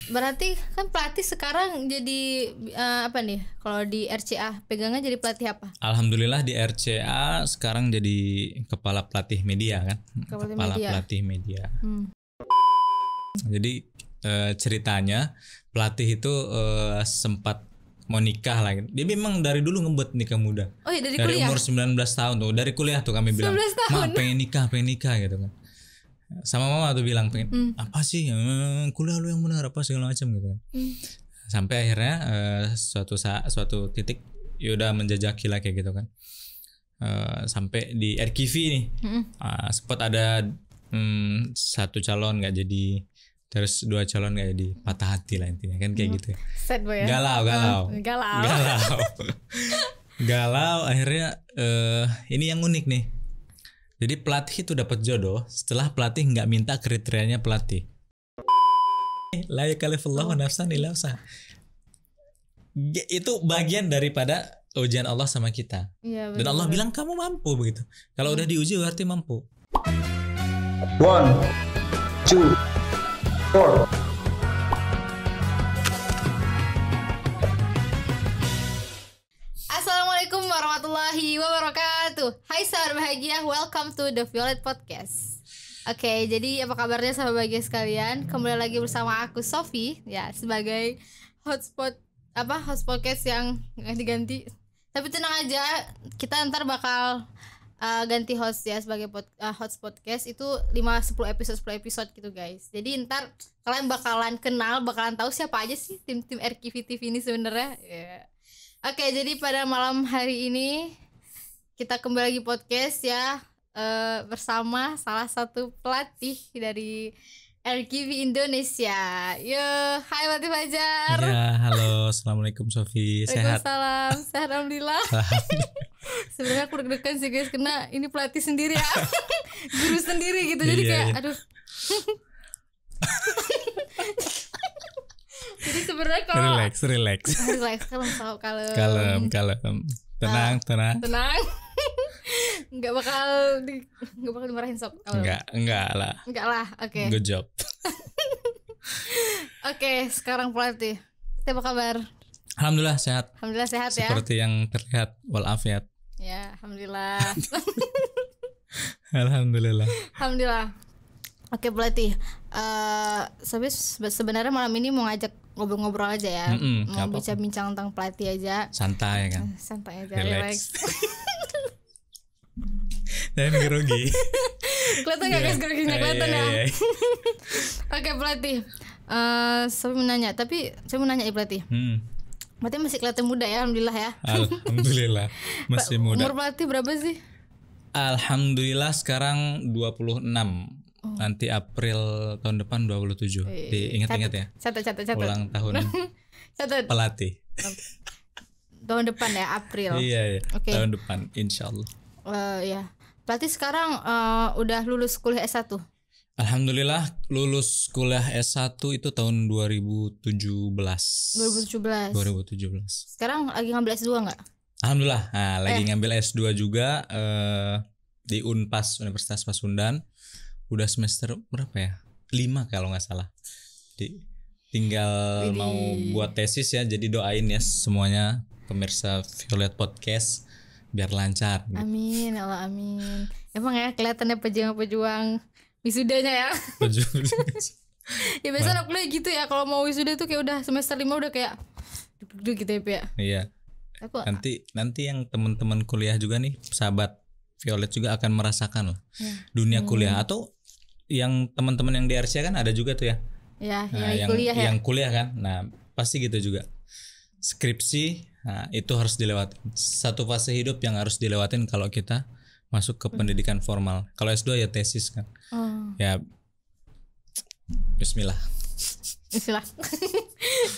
Berarti kan pelatih sekarang jadi apa nih? Kalau di RCA pegangnya jadi pelatih apa? Alhamdulillah di RCA sekarang jadi kepala pelatih media kan. Kepala pelatih media. Jadi ceritanya pelatih itu sempat mau nikah lah. Dia memang dari dulu ngebet nikah muda. Oh iya, dari kuliah? umur 19 tahun tuh. Dari kuliah tuh kami bilang, "Ma, pengen nikah gitu kan." Sama mama tuh bilang pengen apa sih kuliah lu yang benar apa segala macam gitu kan. Sampai akhirnya suatu titik udah menjajaki lah kayak gitu kan. Sampai di RKV nih sempat ada satu calon nggak jadi, terus dua calon nggak jadi, patah hati lah intinya kan kayak gitu ya. Sad boy ya. Galau akhirnya ini yang unik nih. Jadi pelatih itu dapat jodoh setelah pelatih nggak minta kriterianya pelatih. La yakallifullahu nafsan illa wus'aha. Itu bagian daripada ujian Allah sama kita. Iya, dan Allah bilang kamu mampu begitu. Kalau udah diuji berarti mampu. 1, 2, 4. Assalamualaikum warahmatullahi wabarakatuh. Hai sahabat bahagia, welcome to The Violet Podcast. Oke, jadi apa kabarnya sahabat bahagia sekalian? Kembali lagi bersama aku Sofi ya, sebagai host podcast yang ganti-ganti. Tapi tenang aja, kita ntar bakal ganti host ya sebagai host podcast itu 10 episode gitu guys. Jadi ntar kalian bakalan kenal, bakalan tahu siapa aja sih tim RKV TV ini sebenarnya. Yeah. Oke, jadi pada malam hari ini kita kembali lagi podcast ya bersama salah satu pelatih dari RKV Indonesia. Yo, hai Pelatih Fajar. Ya, halo, assalamualaikum Sofi, sehat? Waalaikumsalam, sehat alhamdulillah. Sebenarnya aku deg-degan sih guys, karena ini pelatih sendiri ya, guru sendiri gitu, jadi kayak aduh. Jadi sebenarnya kalau relax kalem, tenang nggak bakal dimarahin sob. Enggak lah, oke. Good job. Oke, sekarang pelatih, kita apa kabar? Alhamdulillah sehat ya. Seperti yang terlihat walafiat. Ya, alhamdulillah. Alhamdulillah. Oke pelatih, sebenarnya malam ini mau ngajak ngobrol-ngobrol aja ya, mau bincang-bincang tentang pelatih aja. Santai kan? Santai aja, relax. Dan grogi. Kelihatan gak guys, groginya kelihatan ya. Oke pelatih, saya mau nanya ya pelatih. Berarti masih kelihatan muda ya, alhamdulillah ya. Alhamdulillah masih muda. Umur pelatih berapa sih? Alhamdulillah sekarang 26. Nanti April tahun depan 27. Diingat-ingat ya. Catat. Ulang tahun pelatih. Tahun depan ya, April. Iya. Okay. Tahun depan insyaallah. Ya. Pelatih sekarang udah lulus kuliah S1. Alhamdulillah lulus kuliah S1 itu tahun 2017. Sekarang lagi ngambil S2 enggak? Alhamdulillah. Nah, lagi ngambil S2 juga di Unpas, Universitas Pasundan. Udah semester berapa ya? 5 kalau nggak salah. Tinggal mau buat tesis ya. Jadi doain ya semuanya pemirsa Violet Podcast biar lancar. Amin, Allah amin. Emang ya kelihatannya pejuang wisudanya ya. Ya biasanya anak kuliah gitu ya, kalau mau wisuda tuh kayak udah semester 5 udah kayak duduk gitu ya. Iya. Nanti yang teman-teman kuliah juga nih, sahabat Violet juga akan merasakan lah dunia kuliah. Atau yang teman-teman yang di RCA kan ada juga tuh ya. Ya, yang kuliah kan. Nah, pasti gitu juga. Skripsi, nah itu harus dilewatin. Satu fase hidup yang harus dilewatin kalau kita masuk ke pendidikan formal. Kalau S2 ya tesis kan. Ya Bismillah.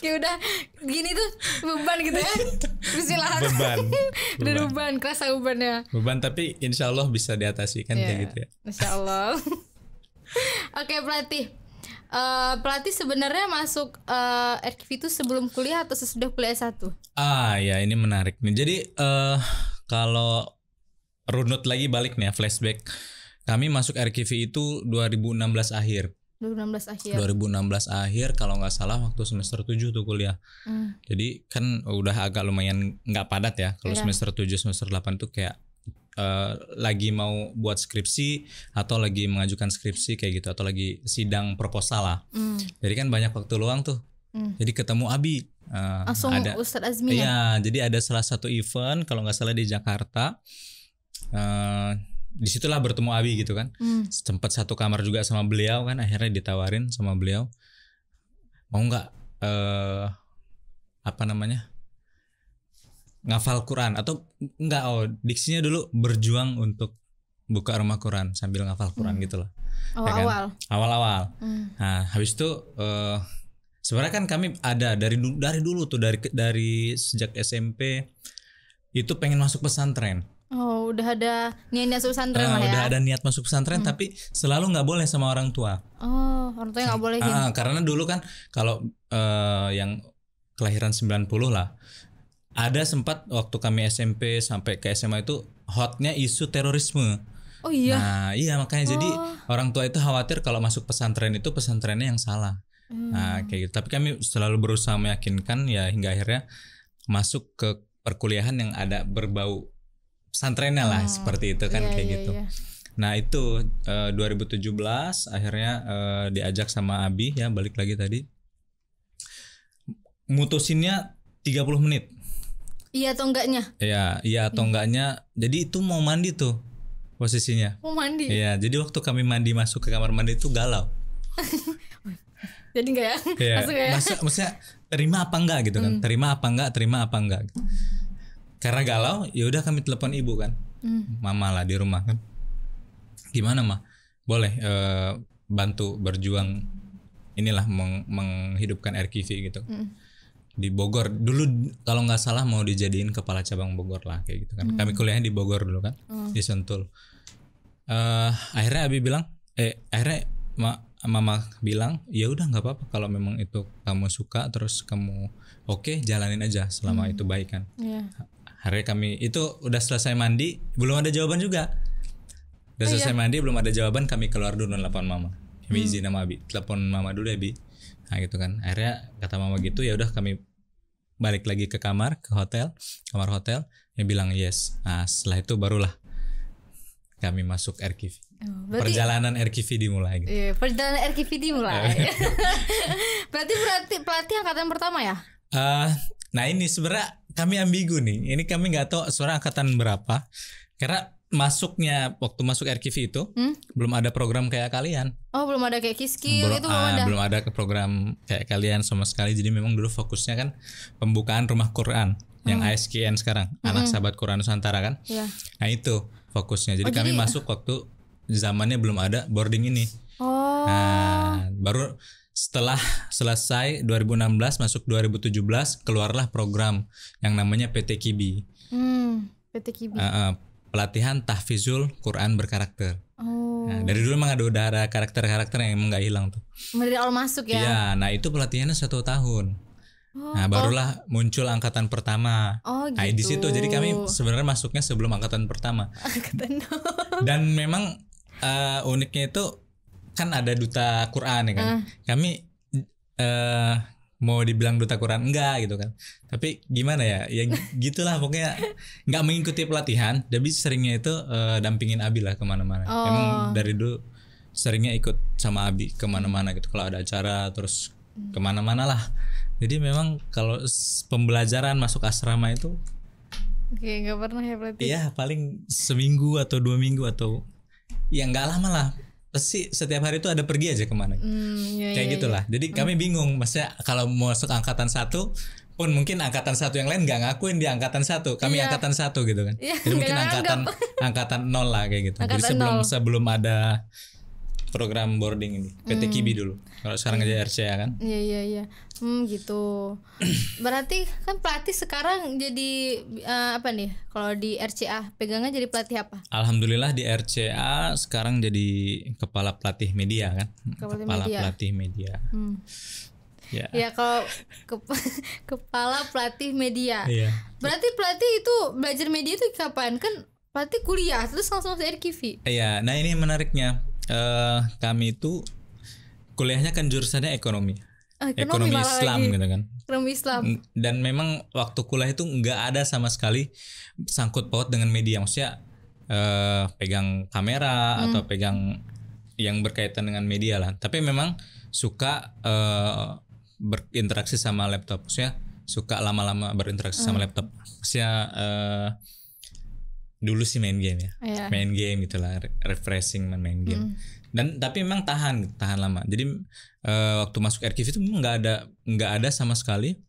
Kayak udah gini tuh beban gitu ya. Bismillah. Beban, kerasa bebannya. Beban tapi insya Allah bisa diatasi kan kayak gitu ya. Insya Allah. Oke pelatih. Pelatih sebenarnya masuk RKV itu sebelum kuliah atau sesudah kuliah S1? Ya ini menarik nih. Jadi kalau runut lagi balik nih ya, flashback. Kami masuk RKV itu 2016 akhir. 2016 akhir kalau nggak salah waktu semester 7 tuh kuliah. Jadi kan udah agak lumayan nggak padat ya. Kalau semester 7 semester 8 tuh kayak lagi mau buat skripsi atau lagi mengajukan skripsi kayak gitu, atau lagi sidang proposal lah. Jadi kan banyak waktu luang tuh. Jadi ketemu Abi. Langsung ada Ustadz Azmi ya. Jadi ada salah satu event kalau nggak salah di Jakarta. Disitulah bertemu Abi gitu kan. Sempat satu kamar juga sama beliau kan. Akhirnya ditawarin sama beliau, mau nggak ngafal Quran atau enggak, diksinya dulu berjuang untuk buka rumah Quran sambil ngafal Quran gitu loh. Awal-awal. Nah, habis itu sebenarnya kan kami ada dari dulu tuh, dari sejak SMP itu pengen masuk pesantren. Oh, udah ada niat masuk pesantren lah ya. Udah ada niat masuk pesantren, tapi selalu nggak boleh sama orang tua. Oh, orang tuanya nggak boleh gitu. Karena dulu kan kalau yang kelahiran 90 lah, ada sempat waktu kami SMP sampai ke SMA itu hotnya isu terorisme. Oh iya. Nah iya, makanya jadi orang tua itu khawatir kalau masuk pesantren itu pesantrennya yang salah. Nah kayak gitu. Tapi kami selalu berusaha meyakinkan ya, hingga akhirnya masuk ke perkuliahan yang ada berbau pesantrennya lah, seperti itu kan. Gitu. Nah itu 2017 akhirnya diajak sama Abi ya, balik lagi tadi. Mutusinnya 30 menit. Iya atau enggaknya? Iya atau enggaknya. Jadi itu mau mandi tuh posisinya. Mau mandi? Iya, jadi waktu kami mandi masuk ke kamar mandi itu galau. Jadi enggak ya? Iya. Maksudnya terima apa enggak gitu kan? Terima apa enggak. Karena galau, ya udah kami telepon ibu kan. Mama lah di rumah kan. Gimana mah? Boleh bantu berjuang inilah menghidupkan RKV gitu. Di Bogor dulu kalau nggak salah mau dijadiin kepala cabang Bogor lah kayak gitu kan. Kami kuliahnya di Bogor dulu kan, di Sentul. Akhirnya Abi bilang, akhirnya Mama bilang, ya udah nggak apa-apa kalau memang itu kamu suka, terus kamu oke, jalanin aja selama itu baik kan. Akhirnya kami itu udah selesai mandi, belum ada jawaban juga. Udah selesai mandi belum ada jawaban, kami keluar dulu nelfon Mama. Kami izin sama Abi, telepon Mama dulu ya Bi. Nah gitu kan. Akhirnya kata Mama gitu, ya udah kami balik lagi ke kamar hotel. Dia bilang yes. Nah setelah itu barulah kami masuk RKV. Perjalanan RKV dimulai gitu. Iya, perjalanan RKV dimulai. Berarti pelatih angkatan pertama ya? Nah ini sebenarnya kami ambigu nih. Ini kami nggak tahu sebenarnya angkatan berapa. Karena waktu masuk RKV itu belum ada program kayak kalian. Oh, belum ada kayak Kiskil itu belum ada. Belum ada program kayak kalian sama sekali. Jadi memang dulu fokusnya kan pembukaan rumah Quran yang ASKN sekarang, Anak Sahabat Quran Nusantara kan. Nah itu fokusnya. Jadi kami masuk waktu zamannya belum ada boarding ini. Nah, baru setelah selesai 2016 masuk 2017 keluarlah program yang namanya PT KIBI. PT KIBI. Pelatihan tahfizul Quran berkarakter. Nah, dari dulu emang udah ada karakter-karakter yang emang gak hilang tuh. Dari awal masuk ya? Iya, nah itu pelatihannya 1 tahun. Nah barulah muncul angkatan pertama. Gitu. Nah di situ jadi kami sebenarnya masuknya sebelum angkatan pertama. Dan memang uniknya itu kan ada duta Quran ya kan. Kami mau dibilang duta Quran enggak gitu kan. Tapi gimana ya gitulah pokoknya nggak mengikuti pelatihan. Tapi seringnya itu dampingin Abi lah kemana-mana. Emang dari dulu seringnya ikut sama Abi kemana-mana gitu. Kalau ada acara terus kemana-mana lah. Jadi memang kalau pembelajaran masuk asrama itu nggak pernah ya berarti? Iya paling seminggu atau 2 minggu atau ya nggak lama lah. Pasti setiap hari itu ada pergi aja kemana. Kayak gitulah. Jadi kami bingung. Maksudnya kalau mau masuk angkatan 1 pun mungkin angkatan 1 yang lain nggak ngakuin di angkatan 1. Kami angkatan 1 gitu kan. Jadi mungkin angkatan 0 lah kayak gitu. Jadi sebelum ada program boarding ini PT KIBI dulu. Kalau sekarang aja RCA kan. Iya. Gitu. Berarti kan pelatih sekarang jadi apa nih? Kalau di RCA pegangnya jadi pelatih apa? Alhamdulillah di RCA sekarang jadi kepala pelatih media kan. Pelatih media. Ya kalau kepala pelatih media. Iya. Berarti pelatih itu belajar media itu kapan? Kan pelatih kuliah terus langsung masuk RKV. Iya. Nah ini menariknya. Kami itu kuliahnya kan jurusannya ekonomi malah Islam lagi. gitu kan. Ekonomi Islam. Dan memang waktu kuliah itu nggak ada sama sekali sangkut paut dengan media, maksudnya pegang kamera atau pegang yang berkaitan dengan media lah. Tapi memang suka berinteraksi sama laptop, maksudnya suka lama-lama berinteraksi sama laptop. Maksudnya dulu sih main game ya, main game gitulah, refreshing main game. Dan tapi memang tahan lama. Jadi waktu masuk RKIV itu memang nggak ada sama sekali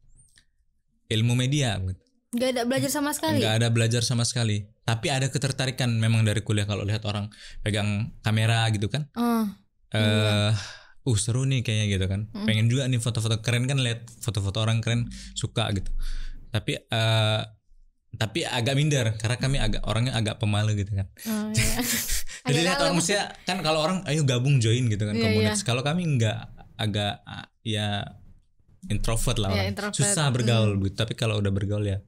ilmu media. Nggak ada belajar sama sekali. Nggak ada belajar sama sekali. Tapi ada ketertarikan memang dari kuliah kalau lihat orang pegang kamera gitu kan. Seru nih kayaknya gitu kan. Pengen juga nih foto-foto keren kan, lihat foto-foto orang keren suka gitu. Tapi agak minder karena kami orangnya agak pemalu gitu kan. Jadi lihat orang maksudnya kan, kalau orang ayo gabung join gitu kan komunitas. Kalau kami agak ya introvert lah orang. Susah bergaul gitu. Tapi kalau udah bergaul ya,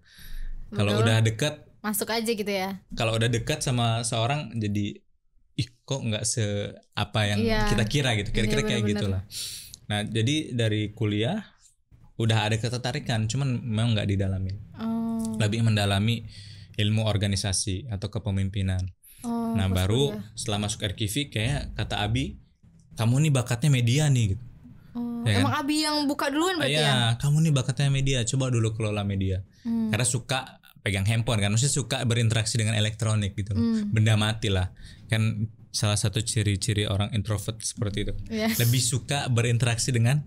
kalau udah dekat masuk aja gitu ya. Kalau udah dekat sama seorang jadi kok nggak apa yang kita kira gitu. Kira-kira kayak gitulah. Nah, jadi dari kuliah udah ada ketertarikan, cuman memang nggak didalamin. Lebih mendalami ilmu organisasi atau kepemimpinan. Nah, baru setelah masuk RKIV kayak kata Abi, kamu nih bakatnya media nih gitu. Ya Emang kan? Abi yang buka duluan berarti ya? Kamu nih bakatnya media, coba dulu kelola media. Karena suka pegang handphone kan, maksudnya suka berinteraksi dengan elektronik gitu loh. Benda mati lah. Kan salah satu ciri-ciri orang introvert seperti itu. Lebih suka berinteraksi dengan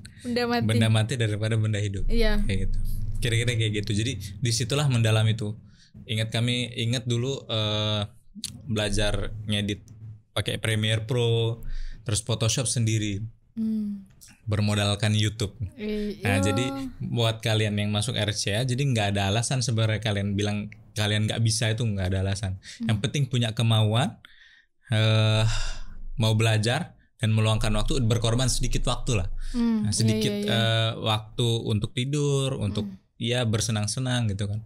benda mati daripada benda hidup. Kayak gitu. Kira-kira kayak gitu. Jadi disitulah mendalam itu. Ingat dulu belajar ngedit pakai Premiere Pro, terus Photoshop sendiri. Bermodalkan YouTube. Nah, jadi buat kalian yang masuk RCA, jadi nggak ada alasan sebenarnya kalian bilang kalian nggak bisa, itu nggak ada alasan. Yang penting punya kemauan, mau belajar dan meluangkan waktu, berkorban sedikit waktu lah, sedikit waktu untuk tidur, untuk bersenang-senang gitu kan.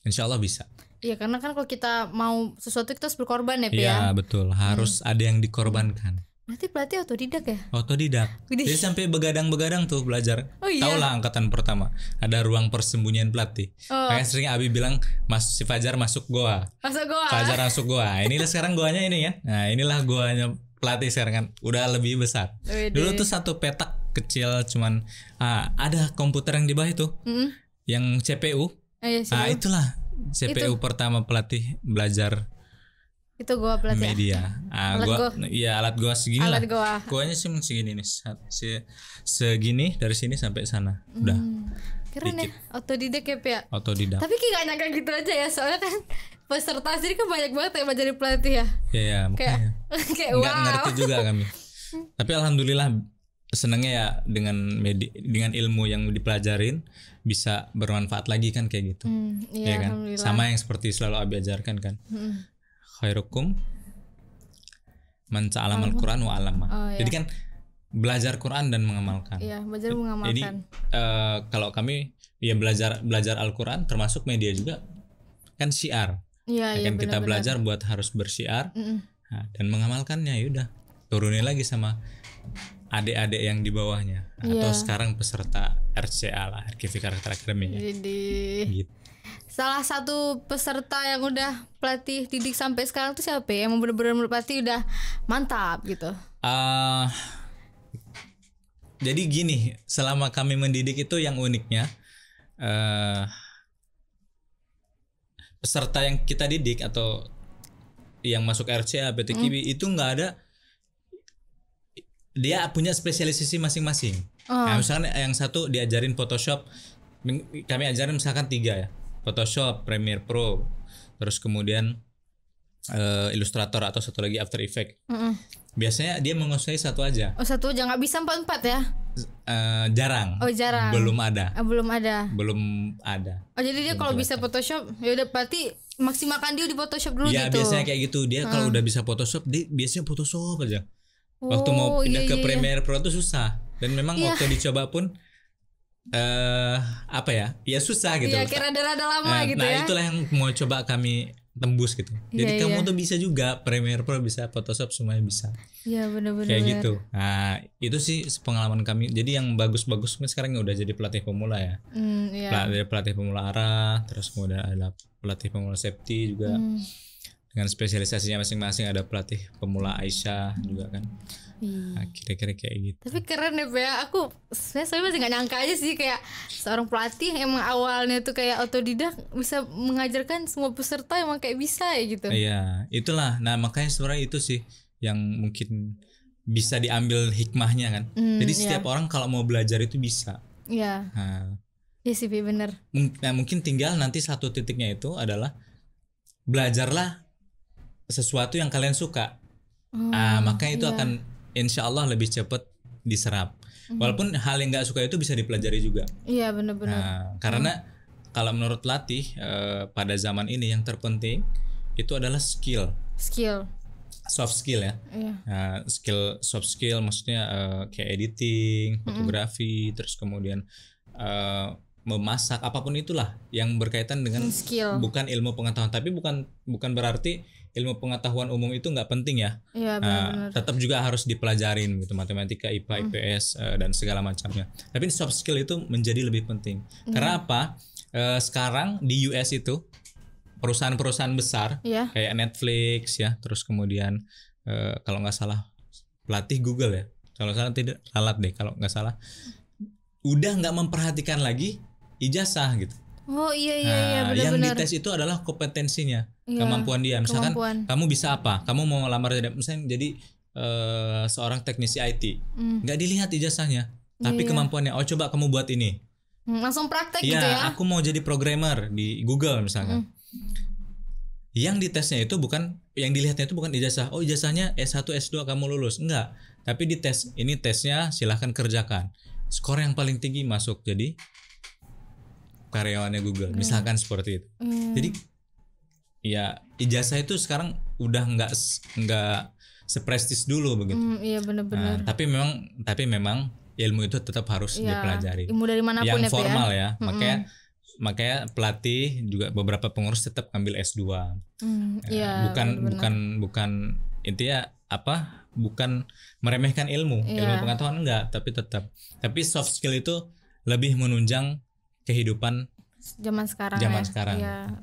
Insya Allah bisa. Iya, karena kan kalau kita mau sesuatu kita harus berkorban ya, Pi. Iya betul, harus ada yang dikorbankan. Berarti pelatih otodidak ya? Otodidak. Jadi sampai begadang-begadang tuh belajar. Tahu lah angkatan pertama ada ruang persembunyian pelatih. Kayak sering Abi bilang, si Fajar masuk goa. Fajar masuk goa. Inilah sekarang goanya ini ya. Nah, inilah goanya pelatih sekarang kan. Udah lebih besar. Dulu tuh satu petak kecil, cuman ada komputer yang di bawah itu. Yang CPU. Nah, itulah CPU pertama pelatih belajar. Itu goa pelatih media. Alat goa segini lah. Goanya sih segini nih. Segini dari sini sampai sana. Udah. Keren ya, otodidak ya, Pia. Otodidak. Tapi kayak gak nyangka gitu aja ya, soalnya kan peserta sini kan banyak banget yang belajar pelatih ya. Iya, makanya. Kayak wow. Nggak ngerti juga kami. Tapi alhamdulillah senangnya ya dengan ilmu yang dipelajarin bisa bermanfaat lagi kan kayak gitu. Iya kan? Sama yang seperti selalu Abi ajarkan kan. Khairukum man ta'allama al-Qur'an wa 'allama. Jadi kan belajar Quran dan mengamalkan. Iya, belajar mengamalkan. Jadi kalau kami ya belajar Al-Qur'an termasuk media juga kan syiar. Iya, kan kita belajar buat harus bersyiar. Dan mengamalkannya ya udah. Turunin lagi sama adik-adik yang di bawahnya atau sekarang peserta RCA lah, RKIV Karakter Academy. Jadi gitu. Salah satu peserta yang udah pelatih didik sampai sekarang tuh siapa ya? Yang benar-benar pelatih udah mantap gitu. Jadi gini, selama kami mendidik itu yang uniknya peserta yang kita didik atau yang masuk RCA, PTKIB itu nggak ada, dia punya spesialisasi masing-masing. Nah, misalkan yang satu diajarin Photoshop, kami ajarin misalkan 3 ya. Photoshop, Premiere Pro, terus kemudian Illustrator atau satu lagi After Effects. Biasanya dia menguasai satu aja. Satu aja, nggak bisa 4 ya? Jarang. Jarang. Belum ada. Belum ada. Jadi dia kalau bisa Photoshop, ya udah berarti maksimalkan dia di Photoshop dulu ya, gitu. Biasanya kayak gitu. Dia kalau udah bisa Photoshop, dia biasanya Photoshop aja. Waktu mau pindah ke Premiere Pro tuh susah. Dan memang waktu dicoba pun apa ya susah gitu. Iya, kayak rada-rada lama gitu ya. Nah itulah yang mau coba kami tembus gitu. Jadi kamu tuh bisa juga Premiere Pro, bisa Photoshop, semuanya bisa. Iya benar-benar. Kayak gitu. Nah itu sih pengalaman kami. Jadi yang bagus-bagus sekarang udah jadi pelatih pemula ya. Pelatih pemula arah, terus kemudian ada pelatih pemula safety juga. Dengan spesialisasinya masing-masing, ada pelatih pemula Aisyah juga kan. Nah, kira-kira kayak gitu. Tapi keren ya Bea. Aku sebenarnya masih nggak nyangka aja sih, kayak seorang pelatih yang emang awalnya tuh kayak otodidak bisa mengajarkan semua peserta, emang kayak bisa ya gitu. Iya, itulah. Nah makanya sebenarnya itu sih yang mungkin bisa diambil hikmahnya kan. Jadi setiap orang kalau mau belajar itu bisa. Iya. Nah, iya sih bener. Nah mungkin tinggal nanti satu titiknya itu adalah belajarlah sesuatu yang kalian suka. Makanya itu akan insya Allah lebih cepat diserap. Walaupun hal yang nggak suka itu bisa dipelajari juga. Iya benar-benar. Nah, karena kalau menurut pelatih pada zaman ini yang terpenting itu adalah skill, soft skill ya. Nah, soft skill maksudnya kayak editing, fotografi, terus kemudian memasak, apapun itulah yang berkaitan dengan skill. Bukan ilmu pengetahuan, tapi bukan berarti ilmu pengetahuan umum itu nggak penting ya. Iya benar-benar. Tetap juga harus dipelajarin gitu, matematika, IPA, IPS dan segala macamnya. Tapi soft skill itu menjadi lebih penting. Karena apa? Sekarang di US itu perusahaan-perusahaan besar kayak Netflix ya, terus kemudian kalau nggak salah pelatih Google ya, kalau salah tidak ralat deh kalau nggak salah, udah nggak memperhatikan lagi ijazah gitu. Oh iya benar-benar. Yang dites itu adalah kompetensinya, kemampuan dia. Misalkan kamu bisa apa? Kamu mau lamar misalnya jadi seorang teknisi IT, nggak dilihat ijazahnya, tapi kemampuannya. Oh coba kamu buat ini. Langsung praktek gitu ya. Aku mau jadi programmer di Google misalnya. Yang ditesnya itu bukan, yang dilihatnya itu bukan ijazah. Oh ijazahnya S1 S2 kamu lulus, enggak. Tapi di tes ini, tesnya silahkan kerjakan. Skor yang paling tinggi masuk jadi karyawannya Google, misalkan seperti itu. Jadi ya ijazah itu sekarang udah nggak seprestis dulu begitu. Iya benar-benar. Tapi memang ilmu itu tetap harus dipelajari. Ilmu dari manapun yang formal ya. Makanya pelatih juga beberapa pengurus tetap ambil S2. Bukan intinya apa? Bukan meremehkan ilmu pengetahuan enggak, tapi soft skill itu lebih menunjang kehidupan zaman sekarang. Iya.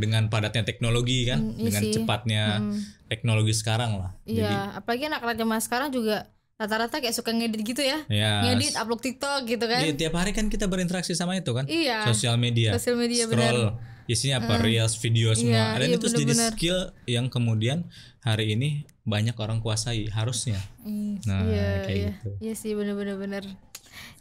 Dengan padatnya teknologi kan, dengan cepatnya teknologi sekarang lah. Iya, jadi, apalagi anak-anak zaman sekarang juga rata-rata kayak suka ngedit gitu ya. Ngedit, upload TikTok gitu kan. Iya, tiap hari kan kita berinteraksi sama itu kan. Iya. Sosial media scroll, isinya apa, reels, video semua. Dan itu jadi skill yang kemudian hari ini banyak orang kuasai harusnya. Gitu. Iya sih benar.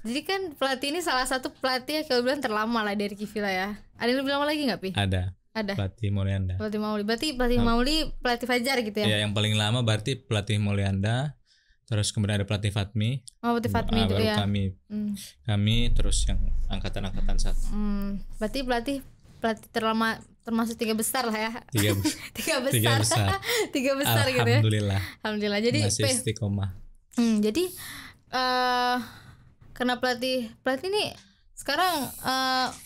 Jadi kan pelatih ini salah satu pelatih yang kalau bilang terlama lah dari Kivila ya. Ada yang lebih lama lagi nggak Pi? Ada. Pelatih Maulianda. Berarti pelatih Mauli, pelatih Fajar gitu ya? Iya, yang paling lama berarti pelatih Maulianda. Terus kemudian ada pelatih Fatmi. Pelatih Fatmi juga ya. Kami terus yang angkatan-angkatan satu. Berarti pelatih terlama termasuk 3 besar lah ya. 3 besar. 3 besar gitu ya. Alhamdulillah. Jadi masih istiqomah. Jadi karena pelatih ini sekarang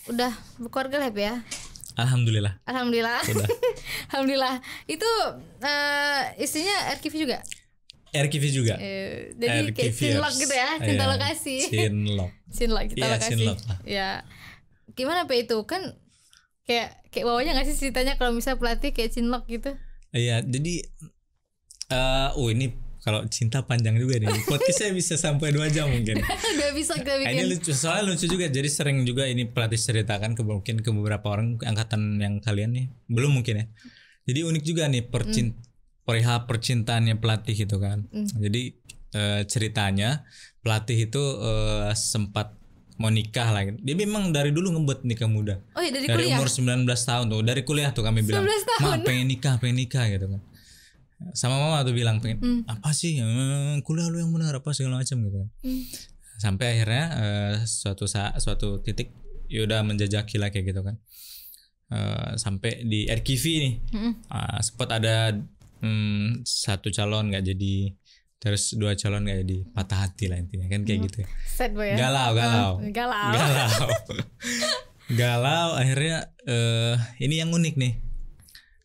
udah berkeluarga lah ya. Alhamdulillah. Alhamdulillah. Itu istrinya RKV juga. RKV juga. Jadi kayak Cinlok gitu ya, cinta lokasi. Cinlok kita lokasi. Cinlok. Ya. Gimana Pak itu kan kayak bawahnya nggak sih ceritanya kalau misalnya pelatih kayak Cinlok gitu? Iya, jadi ini kalau cinta panjang juga nih. Podcastnya bisa sampai 2 jam mungkin. Udah bisa kita bikin. Ini soalnya lucu juga. Jadi sering juga ini pelatih ceritakan mungkin ke beberapa orang angkatan yang kalian nih belum mungkin ya. Jadi unik juga nih perihal percintaannya pelatih gitu kan. Jadi ceritanya pelatih itu sempat mau nikah lah. Dia memang dari dulu ngebet nikah muda. Oh iya, dari kuliah. Umur 19 tahun tuh. Dari kuliah tuh kami bilang, "Ma, pengen nikah gitu kan." Sama mama tuh bilang pengen apa sih kuliah lu yang benar apa segala macam gitu kan. Sampai akhirnya suatu titik ya udah menjajaki lah kayak gitu kan. Sampai di RKV nih. Sempat ada 1 calon nggak jadi, terus 2 calon nggak jadi, patah hati lah intinya kan kayak gitu. Sad boy ya. Galau. Akhirnya ini yang unik nih.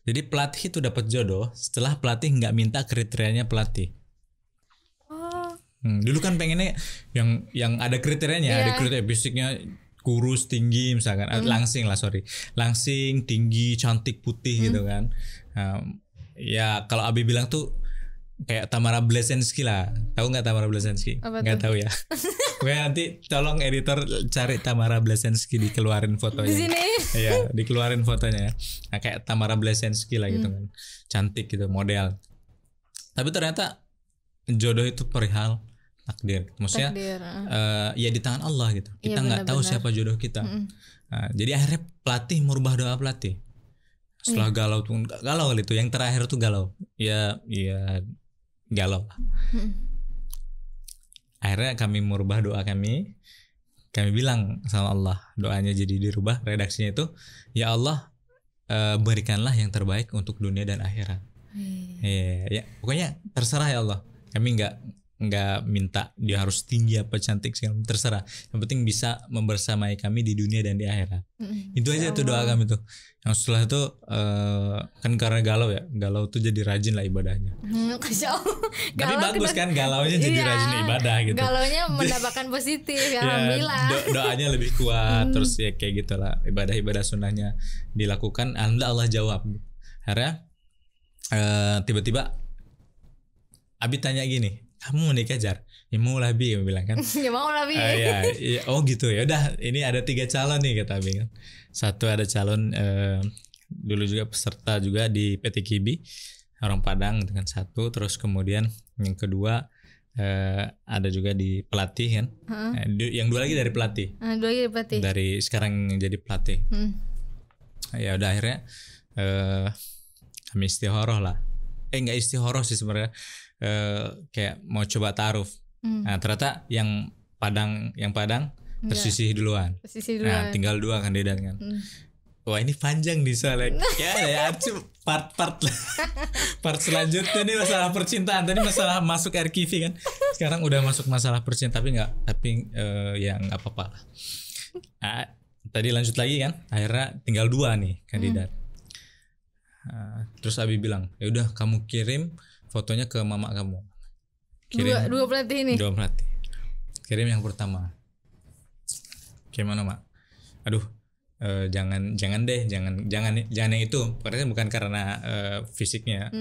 Jadi pelatih itu dapat jodoh setelah pelatih nggak minta kriterianya pelatih. Dulu kan pengennya yang ada kriterianya, ada kriteria fisiknya kurus, tinggi misalkan, langsing, tinggi, cantik, putih gitu kan. Ya kalau Abi bilang tuh kayak Tamara Blesensky lah. Tahu nggak Tamara Blesensky? Nggak tahu ya. Oke, nanti tolong editor cari Tamara Blesensky, dikeluarin fotonya. Di sini. Iya, dikeluarin fotonya. Nah, kayak Tamara Blesensky lah gitu kan. Cantik gitu, model. Tapi ternyata jodoh itu perihal takdir. Maksudnya ya di tangan Allah gitu. Kita nggak tahu siapa jodoh kita. Nah, jadi akhirnya pelatih merubah doa pelatih. Setelah galau gitu. Yang terakhir tuh galau. Ya galau. Akhirnya kami merubah doa kami. Kami bilang sama Allah, doanya jadi dirubah, redaksinya itu, ya Allah, berikanlah yang terbaik untuk dunia dan akhirat. Ya, pokoknya terserah ya Allah. Kami nggak minta dia harus tinggi apa cantik sih, terserah. Yang penting bisa membersamai kami di dunia dan di akhirat. Itu aja tuh doa kami tuh. Yang setelah itu kan karena galau tuh jadi rajin lah ibadahnya. Tapi bagus kan galaunya jadi rajin ibadah gitu. Galaunya mendapatkan positif, alhamdulillah. Doanya lebih kuat, terus ya kayak gitulah ibadah sunnahnya dilakukan. Alhamdulillah Allah jawab. Akhirnya tiba-tiba Abi tanya gini, kamu mau nikah Jar? Ya mau lah Bi, Abi bilang kan. Ya mau lah Bi. Oh gitu ya. Udah, ini ada 3 calon nih kata Abi kan. Satu ada calon dulu juga peserta juga di PT Kibi orang Padang dengan satu. Terus kemudian yang kedua ada juga di pelatih kan. Yang 2 lagi dari pelatih. 2 lagi dari pelatih. Dari sekarang jadi pelatih. Ya udah akhirnya kami istikharah lah. Nggak istikharah sih sebenarnya. Kayak mau coba ta'aruf. Nah ternyata yang Padang tersisih duluan. Nah tinggal 2 kandidat kan. Wah ini panjang nih soalnya. Ya part selanjutnya nih masalah percintaan. Tadi masalah masuk RKV kan. Sekarang udah masuk masalah percintaan tapi ya nggak apa-apa. Nah, tadi lanjut lagi kan. Akhirnya tinggal 2 nih kandidat. Terus Abi bilang, ya udah kamu kirim fotonya ke mama kamu. Kirim 2 pelatih ini. 2 pelatih. Kirim yang pertama. Gimana mak? Aduh, jangan yang itu. Karena bukan karena fisiknya,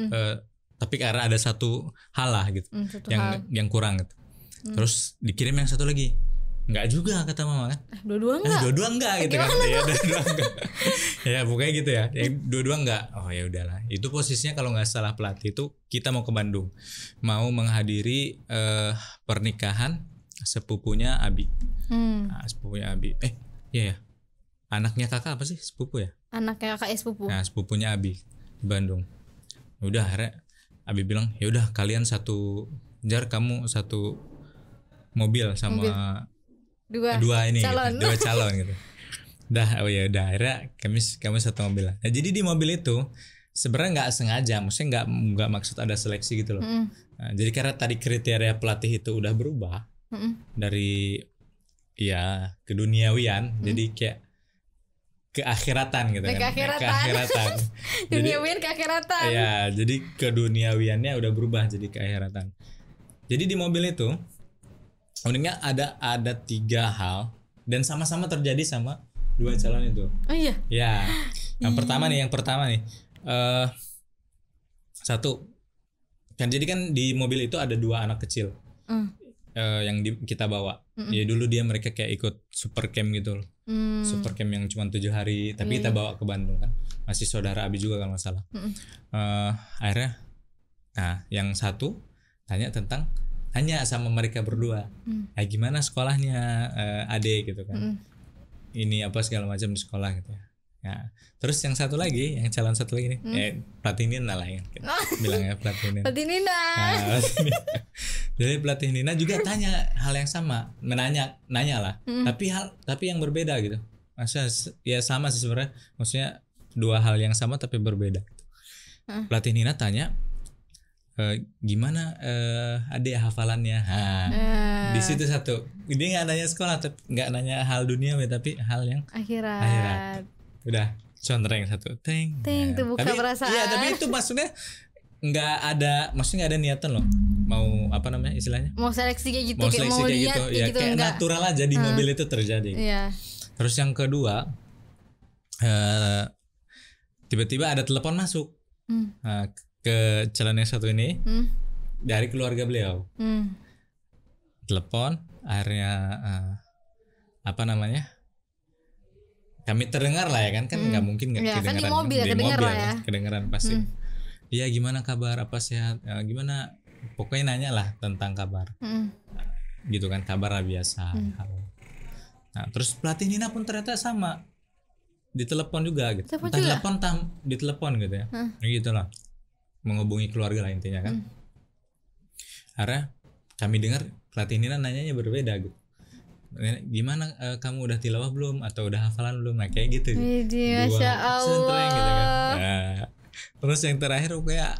tapi karena ada satu hal lah gitu, yang kurang gitu. Terus dikirim yang satu lagi. Enggak juga kata mama kan. Dua-dua enggak gitu kan. Ya dua-dua enggak. Ya pokoknya gitu ya. Dua-dua enggak. Oh ya udahlah. Itu posisinya kalau nggak salah pelatih itu kita mau ke Bandung. Mau menghadiri pernikahan sepupunya Abi. Nah, sepupunya Abi. Iya ya. Anaknya kakak apa sih sepupu ya? Anaknya kakak sepupu. Nah, sepupunya Abi di Bandung. Udah akhirnya Abi bilang, "Ya udah kalian Jar kamu satu mobil sama dua calon. Gitu, 2 calon gitu." Udah akhirnya kami satu mobil. Nah, jadi di mobil itu sebenarnya nggak sengaja, maksudnya nggak maksud ada seleksi gitu loh. Nah, jadi karena tadi kriteria pelatih itu udah berubah dari ya keduniawian, jadi kayak keakhiratan gitu kan. Keakhiratan. Duniawian keakhiratan. Ya, jadi keduniawiannya udah berubah jadi keakhiratan. Jadi di mobil itu uniknya ada 3 hal dan sama-sama terjadi sama 2 calon itu. Oh iya. Ya. Yang pertama nih. Satu. Kan jadi kan di mobil itu ada 2 anak kecil. Yang kita bawa. Ya dulu mereka kayak ikut super camp gitu loh. Super camp yang cuma 7 hari, tapi kita bawa ke Bandung kan. Masih saudara Abi juga kalau nggak salah. Akhirnya yang satu tanya sama mereka berdua, gimana sekolahnya adik gitu kan, ini apa segala macam di sekolah gitu ya. Ya. Terus yang calon satu lagi nih, pelatih Nina lah yang bilangnya pelatih Nina. Pelatih Nina. Jadi pelatih Nina juga tanya hal yang sama, nanya lah, tapi yang berbeda gitu. Maksudnya ya sama sih sebenarnya, maksudnya 2 hal yang sama tapi berbeda. Pelatih Nina tanya, gimana adik hafalannya? Di situ satu. Dia nggak nanya sekolah, nggak nanya hal dunia, tapi hal yang akhirat. Udah contreng satu, teng. Ting tuh buka perasaan. Iya, tapi itu maksudnya nggak ada niatan loh. Mau apa namanya istilahnya? Mau seleksi kayak gitu, Mau kayak seleksi mau kayak lihat gitu, ya gitu kayak enggak. natural aja di mobil itu terjadi. Iya. Terus yang kedua, tiba-tiba ada telepon masuk ke calon yang satu ini dari keluarga beliau. Telepon, akhirnya apa namanya? Kami terdengar lah ya kan nggak mungkin nggak Ya, kan kedengaran di mobil ya, kedengar lah ya. kedengaran pasti. Iya gimana kabar, apa sehat, gimana, pokoknya nanya lah tentang kabar, gitu kan, kabar lah biasa. Nah terus pelatih Nina pun ternyata sama, ditelepon juga gitu, ditelepon gitu ya, gitu lah, menghubungi keluarga lah intinya kan. Akhirnya kami dengar pelatih Nina nanyanya berbeda gitu. Gimana kamu udah tilawah belum atau udah hafalan belum, nah kayak gitu. Masya Allah. Gitu kan. Nah, terus yang terakhir kayak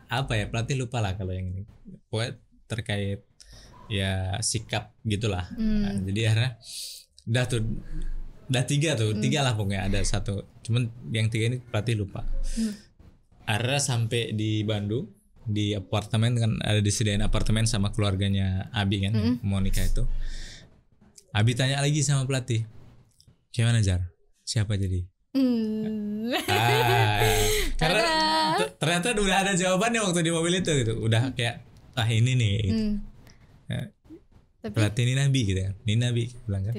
apa ya, pelatih lupa lah kalau yang ini, pokoknya terkait ya sikap gitulah. Nah, jadi akhirnya udah tiga lah pokoknya, ada satu, cuman yang tiga ini pelatih lupa. Akhirnya sampai di Bandung, di apartemen kan, ada disediain apartemen sama keluarganya Abi kan, Monica itu. Abi tanya lagi sama pelatih, gimana Jar, siapa jadi? Karena ternyata udah ada jawabannya waktu di mobil itu gitu, udah kayak ini nih gitu. Pelatih Nina Bi gitu kan, Nina Bi bilang kan.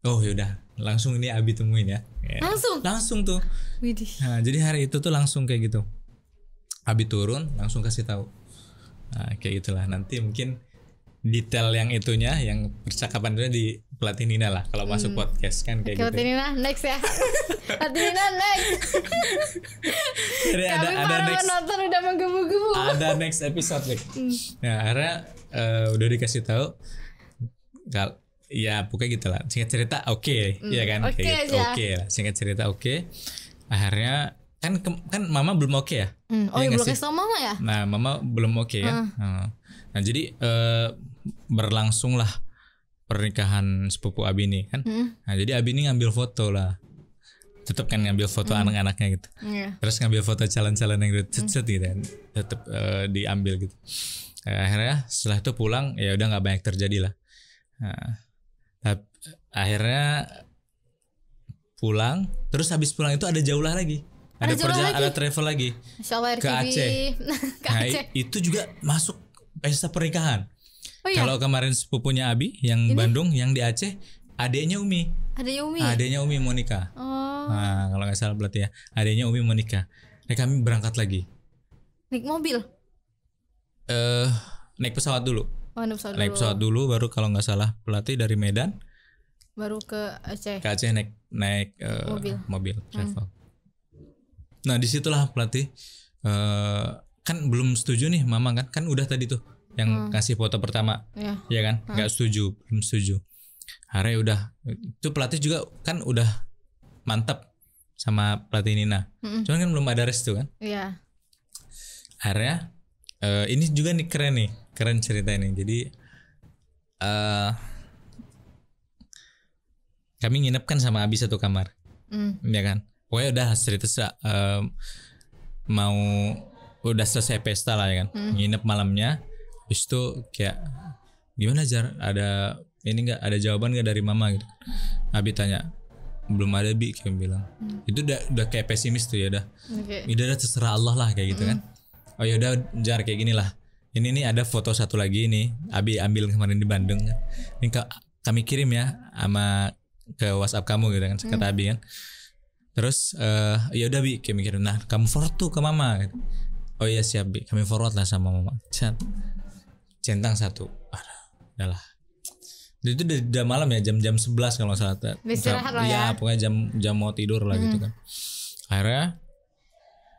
Oh yaudah, langsung ini Abi temuin ya. Langsung tuh. Nah, jadi hari itu tuh langsung kayak gitu. Abi turun langsung kasih tahu. Nah, kayak gitulah. Nanti mungkin detail yang itunya, yang percakapan itu di pelatih Nina lah kalau masuk podcast kan kayak gitu. Pelatih Nina next ya. Pelatih Nina next. Jadi ada next, nonton udah menggebu-gebu. ada next episode nih. Nah, akhirnya udah dikasih tahu. Ya pokoknya gitu lah. Singkat cerita oke, ya kan? Oke kayak gitu. aja. Oke lah. Singkat cerita oke. Akhirnya kan mama belum oke ya. Oh ya, belum kasih tau mama ya? Nah mama belum oke ya. Nah jadi berlangsung lah pernikahan sepupu Abi ini kan. Nah jadi Abi ini ngambil foto lah, tetap kan ngambil foto anak-anaknya gitu. Terus ngambil foto calon-calon yang udah cet gitu kan, tetap diambil gitu. Akhirnya setelah itu pulang ya udah nggak banyak terjadi lah. Nah, akhirnya pulang, terus habis pulang itu ada jaulah lagi. Ada perjalanan, ada travel lagi ke Aceh. Nah, itu juga masuk pesta pernikahan. Oh, iya? Kalau kemarin sepupunya Abi yang Bandung, yang di Aceh, adiknya Umi. Adiknya Umi Monica. Nah, kalau nggak salah berarti ya, adiknya Umi Monica. Nah, kami berangkat lagi. Naik mobil? Naik pesawat dulu. Naik pesawat dulu, baru kalau nggak salah pelatih dari Medan. Baru ke Aceh. Ke Aceh naik mobil travel. Nah disitulah pelatih kan belum setuju nih mama kan udah tadi tuh yang kasih foto pertama ya kan belum setuju. Akhirnya udah itu pelatih juga kan udah mantap sama pelatih Nina, cuman kan belum ada restu kan. Akhirnya ini juga nih keren cerita ini. Jadi kami nginep kan sama Abi satu kamar, ya kan. Pokoknya udah cerita mau udah selesai pesta lah ya kan, nginep malamnya. Terus itu kayak gimana Jar, ada ini nggak, ada jawaban nggak dari mama gitu. Abi tanya, belum ada Bi, kayak bilang. Itu udah kayak pesimis tuh ya udah. Udah terserah Allah lah kayak gitu kan. Oh ya udah Jar kayak gini lah. Ini nih ada foto satu lagi nih, Abi ambil kemarin di Bandung. Ini kami kirim ya sama ke WhatsApp kamu gitu kan, kata Abi kan. Terus ya udah Bi, kayak mikirin, nah kamu forward tuh ke mama gitu. Oh iya siap Bi, kami forward lah sama mama. Centang satu, udahlah. Itu udah malam ya, jam 11 kalau nggak salah. Istirahat lah ya. Pokoknya jam mau tidur lah gitu kan. Akhirnya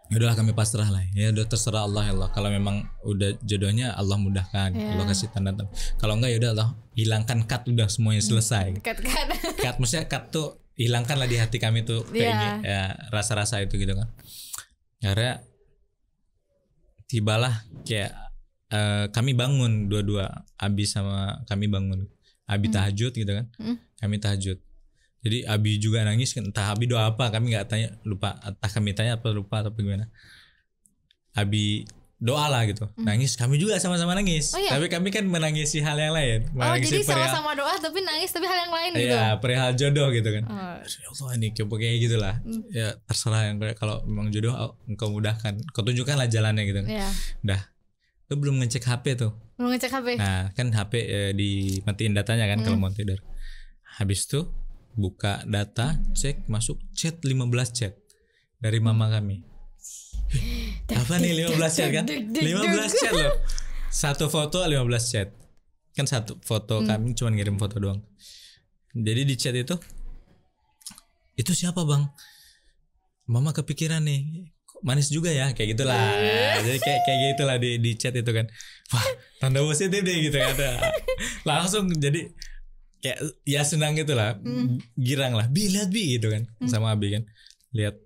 udahlah kami pasrah lah. Ya udah terserah Allah ya Allah. Kalau memang udah jodohnya Allah mudahkan, Allah kasih tanda-tanda. Kalau enggak ya udah Allah hilangkan cut, udah semuanya selesai. Cut maksudnya cut tuh hilangkan lah di hati kami tuh kayak ya, rasa-rasa itu gitu kan. Akhirnya tibalah kayak kami bangun dua-dua, Abi sama kami bangun. Abi tahajud gitu kan. Kami tahajud. Jadi Abi juga nangis kan, entah Abi doa apa kami nggak tanya, lupa, entah kami tanya apa lupa atau gimana. Abi doa lah gitu, nangis, kami juga sama-sama nangis. Tapi kami kan menangisi hal yang lain. Jadi sama-sama doa tapi nangis tapi hal yang lain gitu. Iya, perihal jodoh gitu kan. Ya Allah ini kayak gitulah. Ya terserah yang kalau memang jodoh engkau mudahkan, kau tunjukkanlah jalannya gitu kan. Udah. Lu belum ngecek HP tuh. Belum ngecek HP. Nah, kan HP dimatiin datanya kan kalau mau tidur. Habis itu buka data, cek masuk chat 15 chat dari mama kami. Apa nih 15 chat kan? 15 chat loh. Satu foto 15 chat. Kan satu foto kami cuma ngirim foto doang. Jadi di chat itu siapa bang? Mama kepikiran nih. Manis juga ya, kayak gitulah. Jadi kayak gitulah di chat itu kan. Wah, tanda positif deh gitu kan. Langsung jadi kayak ya senang gitulah. Girang lah. Lihat Bi gitu kan. Sama Abi kan. Lihat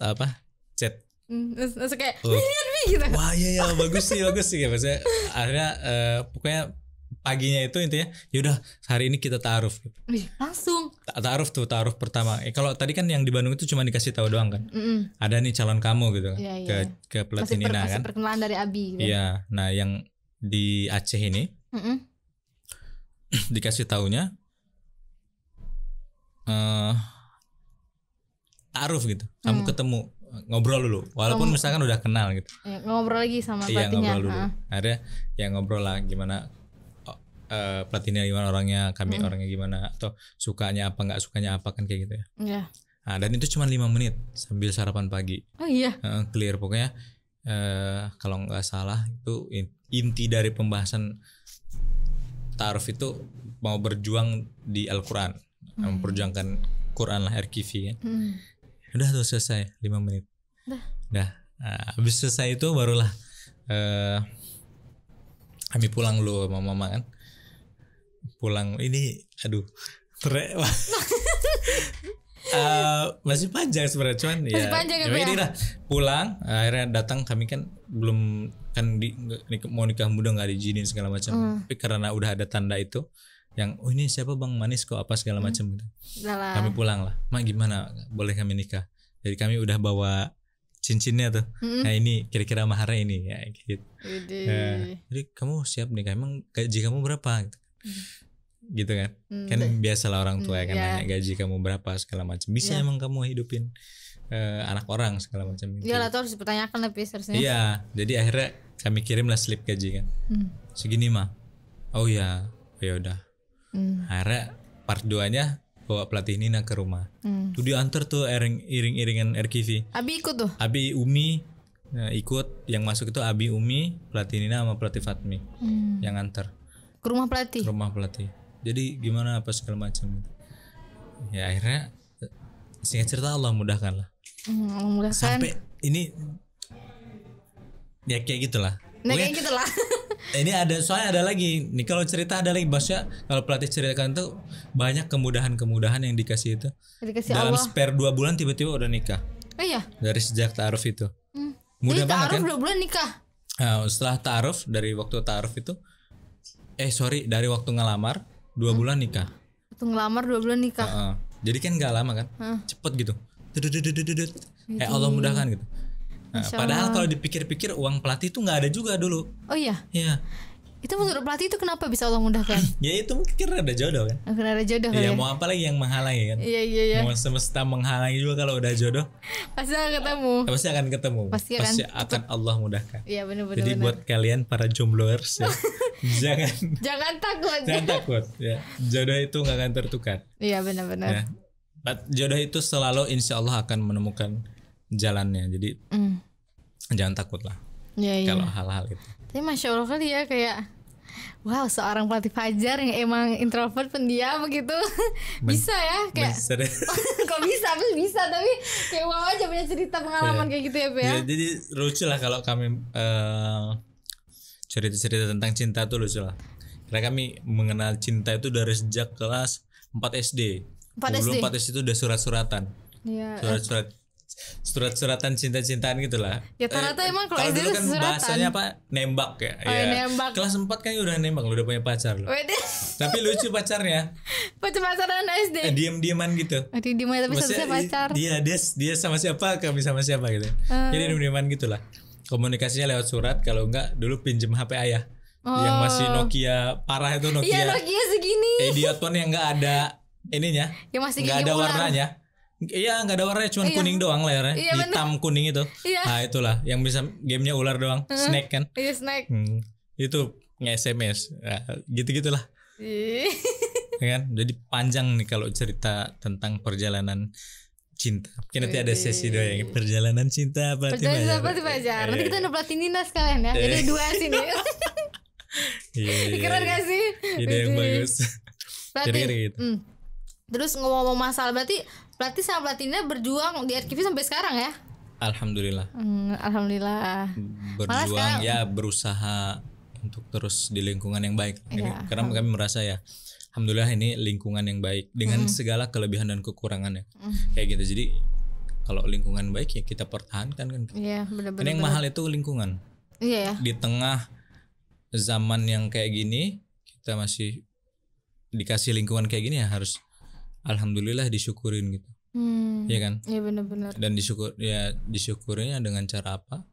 apa? Chat. Terus kayak lihat Bi gitu. Wah, iya bagus sih ya. Maksudnya akhirnya pokoknya paginya itu intinya yaudah hari ini kita ta'aruf gitu. Langsung ta'aruf pertama. Kalau tadi kan yang di Bandung itu cuma dikasih tahu doang kan. Ada nih calon kamu gitu kan. Ke pelatih Nina kan. Masih perkenalan dari Abi gitu. Iya, nah yang di Aceh ini dikasih taunya ta'aruf gitu. Kamu ketemu ngobrol dulu walaupun misalkan udah kenal gitu. Ngobrol lagi sama pelatihnya. Iya, ngobrol dulu. Ada yang ngobrol lah gimana pelatihnya gimana orangnya, kami orangnya gimana, atau sukanya apa nggak sukanya apa kan kayak gitu ya. Iya. Nah, dan itu cuma 5 menit sambil sarapan pagi. Oh iya. Clear pokoknya. Kalau nggak salah itu inti dari pembahasan ta'aruf itu mau berjuang di Al-Quran, memperjuangkan Quran lah, RKV kan. Udah tuh selesai 5 menit. Udah. Habis selesai itu barulah kami pulang dulu sama mama kan. Pulang ini masih panjang sebenarnya cuman masih panjang ya. Ini lah pulang akhirnya datang kami kan belum kan mau nikah muda nggak diizinin segala macam. Tapi karena udah ada tanda itu yang ini siapa bang manis kok apa segala macam gitu. Kami pulang lah. Mak gimana boleh kami nikah? Jadi kami udah bawa cincinnya tuh. Nah ini kira-kira maharnya ini ya gitu. Jadi kamu siap nikah emang gaji kamu berapa gitu. Gitu kan. Kan biasalah orang tua kan nanya gaji kamu berapa segala macam. Bisa emang kamu hidupin anak orang segala macam gitu. Iya lah tuh harus dipertanyakan lebih seharusnya. Iya, jadi akhirnya kami kirimlah slip gaji kan. Segini mah. Oh ya, ya udah. Akhirnya part 2-nya bawa pelatih Nina ke rumah. Tuh diantar tuh iring-iringan RKV. Abi ikut tuh. Abi Umi ikut, yang masuk itu Abi Umi, pelatih Nina sama pelatih Fatmi. Yang antar ke rumah pelatih. Jadi gimana apa segala macam. Ya akhirnya singkat cerita Allah mudahkan lah. Mudahkan. Sampai ini ya kayak gitulah. Nah kayak gitulah. Ini soalnya ada lagi nih kalau cerita ada lagi maksudnya kalau pelatih ceritakan tuh banyak kemudahan yang dikasih itu. Dalam spare 2 bulan tiba-tiba udah nikah. Oh iya. Dari sejak ta'aruf itu. Mudah banget kan? 2 bulan nikah. Nah, setelah ta'aruf dari waktu ta'aruf itu dari waktu ngelamar 2 bulan nikah. Waktu ngelamar 2 bulan nikah. Jadi kan nggak lama kan? Cepet gitu. Allah mudahkan gitu. Nah, padahal kalau dipikir-pikir uang pelatih itu nggak ada juga dulu. Oh iya. Iya. Itu menurut pelatih itu kenapa bisa Allah mudahkan? Ya itu mungkin ada jodoh kan. Karena ada jodoh ya. ya. Mau apa lagi yang menghalangi kan? Iya. Mau semesta menghalangi juga kalau udah jodoh. Pasti akan ketemu. Pasti akan Allah mudahkan. Iya benar. Jadi buat kalian para jombloers ya, jangan takut. Jangan takut ya. Jodoh itu nggak akan tertukar. Iya benar. Ya. Jodoh itu selalu insya Allah akan menemukan jalannya. Jadi jangan takut lah. Iya. Kalau hal-hal itu. Tapi masya Allah kali ya kayak wow seorang pelatih Fajar yang emang introvert pendiam begitu bisa ya kayak kok bisa tapi kayak wow aja punya cerita pengalaman kayak gitu ya Pak ya. Jadi lucu lah kalau kami cerita-cerita tentang cinta tuh lucu lah. Karena kami mengenal cinta itu dari sejak kelas 4 SD. 4 SD itu udah surat-suratan. Iya. Surat-surat surat-suratan cinta-cintaan gitulah. Ya ternyata emang kalau SD dulu itu kan suratan. bahasanya apa? Nembak ya. Oh, ya, nembak. Kelas 4 kan udah nembak, lu udah punya pacar lu. Wede. Tapi lucu pacarnya. Pacaran SD. Diam-diaman gitu. Aduh di mana tapi Maksudnya, satu pacar. Dia sama siapa, kami sama siapa gitu. Jadi diam-diaman gitulah. Komunikasinya lewat surat, kalau enggak dulu pinjem HP ayah. Yang masih Nokia parah itu Nokia. Iya Nokia segini. Idiot phone yang enggak ada ininya. Yang masih enggak gigi ada ular. warnanya. Iya nggak ada warnanya, cuma kuning doang layarnya, hitam kuning itu. Nah itulah yang bisa gamenya ular doang, Snake kan. Iya Snake. Itu nge-SMS, nah, gitu-gitulah. Kan, jadi panjang nih kalau cerita tentang perjalanan cinta. Mungkin nanti ada sesi doang yang perjalanan cinta pelatih pacar. Nanti kita udah pelatih Nina sekalian ya. Jadi dua sini. Keren gak sih? Ide yang bagus. Jadi gitu. Terus ngomong-ngomong masalah berarti pelatih sama pelatihnya berjuang di RKV sampai sekarang ya? Alhamdulillah. Alhamdulillah. Berjuang ya, berusaha untuk terus di lingkungan yang baik. Karena kami merasa ya, alhamdulillah ini lingkungan yang baik dengan segala kelebihan dan kekurangannya. Kayak gitu. Jadi kalau lingkungan baik ya kita pertahankan kan. Iya, benar-benar. Yang mahal itu lingkungan. Iya ya. Di tengah zaman yang kayak gini, kita masih dikasih lingkungan kayak gini ya harus alhamdulillah disyukurin gitu. Iya kan? Iya benar-benar. Dan disyukurinya dengan cara apa?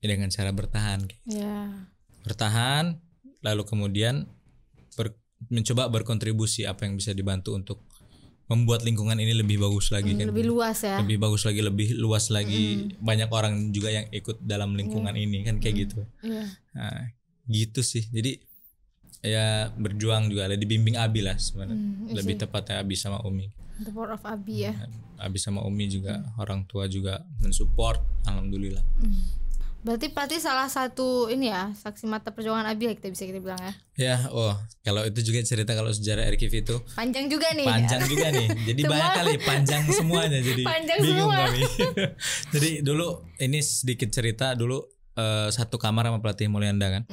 Ya, dengan cara bertahan. Iya. Bertahan, lalu kemudian mencoba berkontribusi apa yang bisa dibantu untuk membuat lingkungan ini lebih bagus lagi kan. Lebih luas ya. Lebih bagus lagi, lebih luas lagi. Banyak orang juga yang ikut dalam lingkungan ini kan kayak gitu. Iya. Nah, gitu sih. Jadi ya berjuang juga, ada dibimbing Abi lah sebenarnya. Lebih tepatnya Abi sama Umi. The power of Abi ya. Abi sama Umi juga orang tua juga mensupport, alhamdulillah. Berarti pelatih salah satu ini ya, saksi mata perjuangan Abi ya kita bilang ya. Ya, kalau itu juga cerita kalau sejarah RKV itu panjang juga nih. Juga nih. Jadi banyak kali panjang semuanya jadi panjang bingung semua. kami. Jadi dulu ini sedikit cerita dulu satu kamar sama pelatih Mulyanda kan.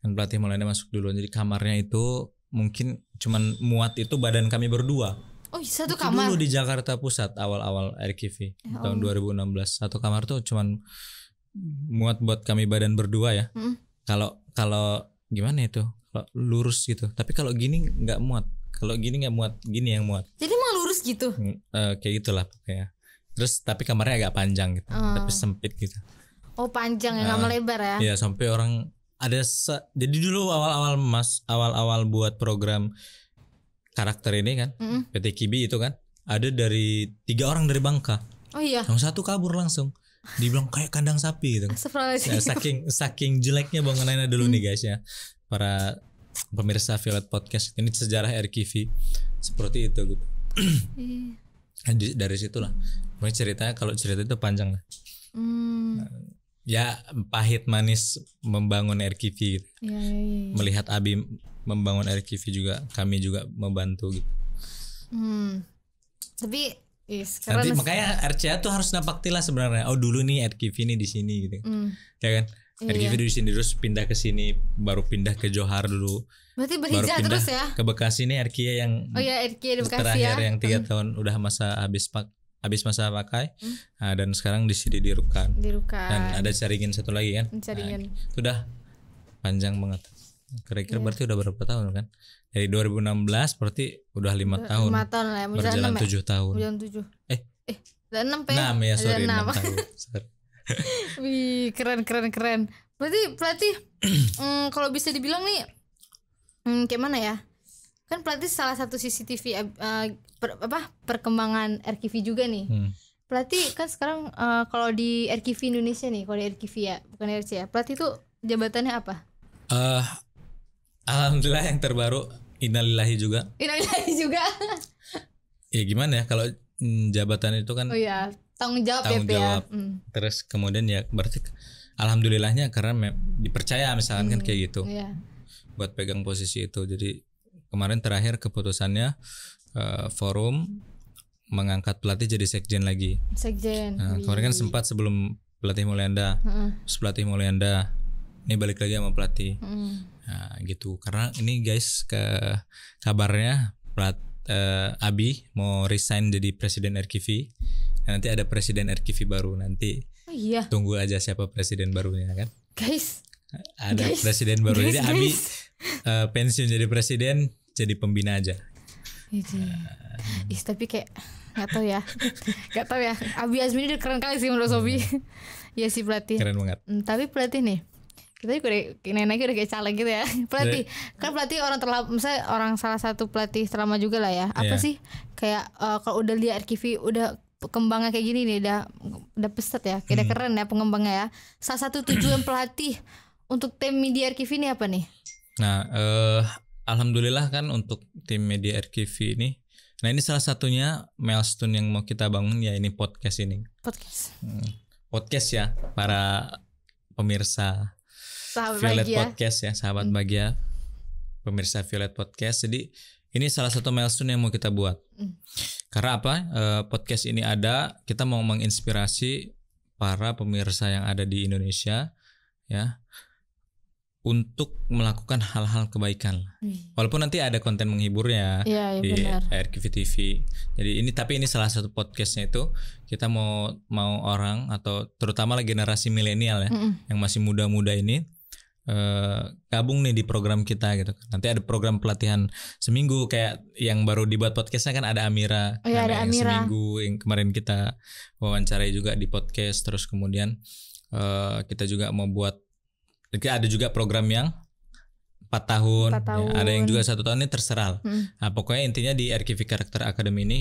Dan pelatih Mulyanda masuk dulu. Jadi kamarnya itu mungkin cuman muat itu badan kami berdua. Oh, satu itu kamar. Dulu di Jakarta Pusat awal-awal RKV tahun 2016. Satu kamar tuh cuman muat buat kami badan berdua ya. Kalau gimana itu? Kalau lurus gitu. Tapi kalau gini nggak muat. Kalau gini nggak muat, gini yang muat. Jadi emang lurus gitu. Kayak gitulah pokoknya. Terus tapi kamarnya agak panjang gitu. Tapi sempit gitu. Oh, panjang ya, nggak melebar ya. Iya, sampai orang ada jadi dulu awal-awal buat program karakter ini kan, PT Kibi itu kan, ada dari 3 orang dari Bangka. Oh iya. Yang satu kabur langsung. Dibilang kayak kandang sapi gitu. Ya, saking jeleknya bangunannya dulu nih guys ya. Para pemirsa Violet Podcast, ini sejarah RKV seperti itu gitu. Dari situlah. Pokoknya ceritanya, kalau cerita itu panjang lah. Ya pahit manis membangun RKV gitu. Iya. Melihat Abi membangun RKV juga, kami juga membantu gitu. Tapi nanti makanya RCA tuh harus napaktilah sebenarnya. Oh dulu nih RKV nih di sini gitu. Ya kan? RKV di sini terus pindah ke sini, baru pindah ke Johar dulu. Berarti berhijrah terus ya? Ke Bekasi nih RKA yang RKA di Bekasi terakhir ya? yang 3 tahun udah habis masa pakai. Nah, dan sekarang di sini di Rukan. Dan ada Caringin satu lagi kan. Caringin. Nah, itu udah panjang banget. Kira-kira berarti udah berapa tahun kan? Dari 2016 berarti udah 5 tahun. 5 tahun lah ya. Berjalan 7 tahun. Berjalan 7. Udah 6 ya? 6 ya, sorry 6 tahun. Wih, keren. Berarti kalau bisa dibilang nih kayak mana ya? Kan pelatih salah satu CCTV perkembangan RKV juga nih. Pelatih kan sekarang kalau di RKV Indonesia nih, kalau di RKV ya, bukan RC ya. Pelatih itu jabatannya apa? Alhamdulillah yang terbaru innalillahi juga. Innalillahi juga. Ya gimana ya kalau jabatan itu kan? Oh iya, tanggung jawab. Terus kemudian ya berarti alhamdulillahnya karena dipercaya misalkan kan kayak gitu. Iya. Buat pegang posisi itu. Jadi kemarin terakhir keputusannya forum mengangkat pelatih jadi sekjen lagi. Nah, kemarin kan sempat sebelum pelatih Mulyanda, terus pelatih Mulyanda, ini balik lagi sama pelatih. Nah gitu. Karena ini guys kabarnya Abi mau resign jadi presiden RKV. Nanti ada presiden RKV baru nanti. Oh iya. Tunggu aja siapa presiden barunya kan. Guys. Ada presiden baru. Jadi Abi pensiun jadi presiden, jadi pembina aja. Tapi kayak nggak tahu ya. Abi Azmi udah keren kali sih menurut Sobi. Iya sih pelatih. Keren banget. Tapi pelatih nih. Kita juga udah kayak caleg gitu ya. Pelatih kan pelatih orang misalnya orang salah satu pelatih terlama juga lah ya. Apa sih kayak kalau udah lihat RKV udah kembangnya kayak gini nih, udah peset ya, kayak udah keren ya pengembangnya ya. Salah satu tujuan pelatih untuk tim media RKV ini apa nih? Nah, alhamdulillah kan untuk tim media RKV ini. Nah, ini salah satunya milestone yang mau kita bangun ya, ini podcast ini. Podcast ya para pemirsa Sahabat Violet Bahagia. Podcast ya, sahabat bahagia, pemirsa Violet Podcast. Jadi ini salah satu milestone yang mau kita buat. Karena apa? Podcast ini ada, kita mau menginspirasi para pemirsa yang ada di Indonesia ya, untuk melakukan hal-hal kebaikan. Walaupun nanti ada konten menghiburnya di RKV TV. Jadi ini salah satu podcastnya itu kita mau orang atau terutama lah generasi milenial ya, yang masih muda-muda ini gabung nih di program kita gitu. Nanti ada program pelatihan seminggu kayak yang baru dibuat podcastnya kan ada Amira. Ada yang Amira. Seminggu yang kemarin kita wawancarai juga di podcast. Terus kemudian kita juga mau buat, ada juga program yang 4 tahun. Ya, ada yang juga 1 tahun, ini terserah. Nah, pokoknya intinya di RKV Karakter Academy ini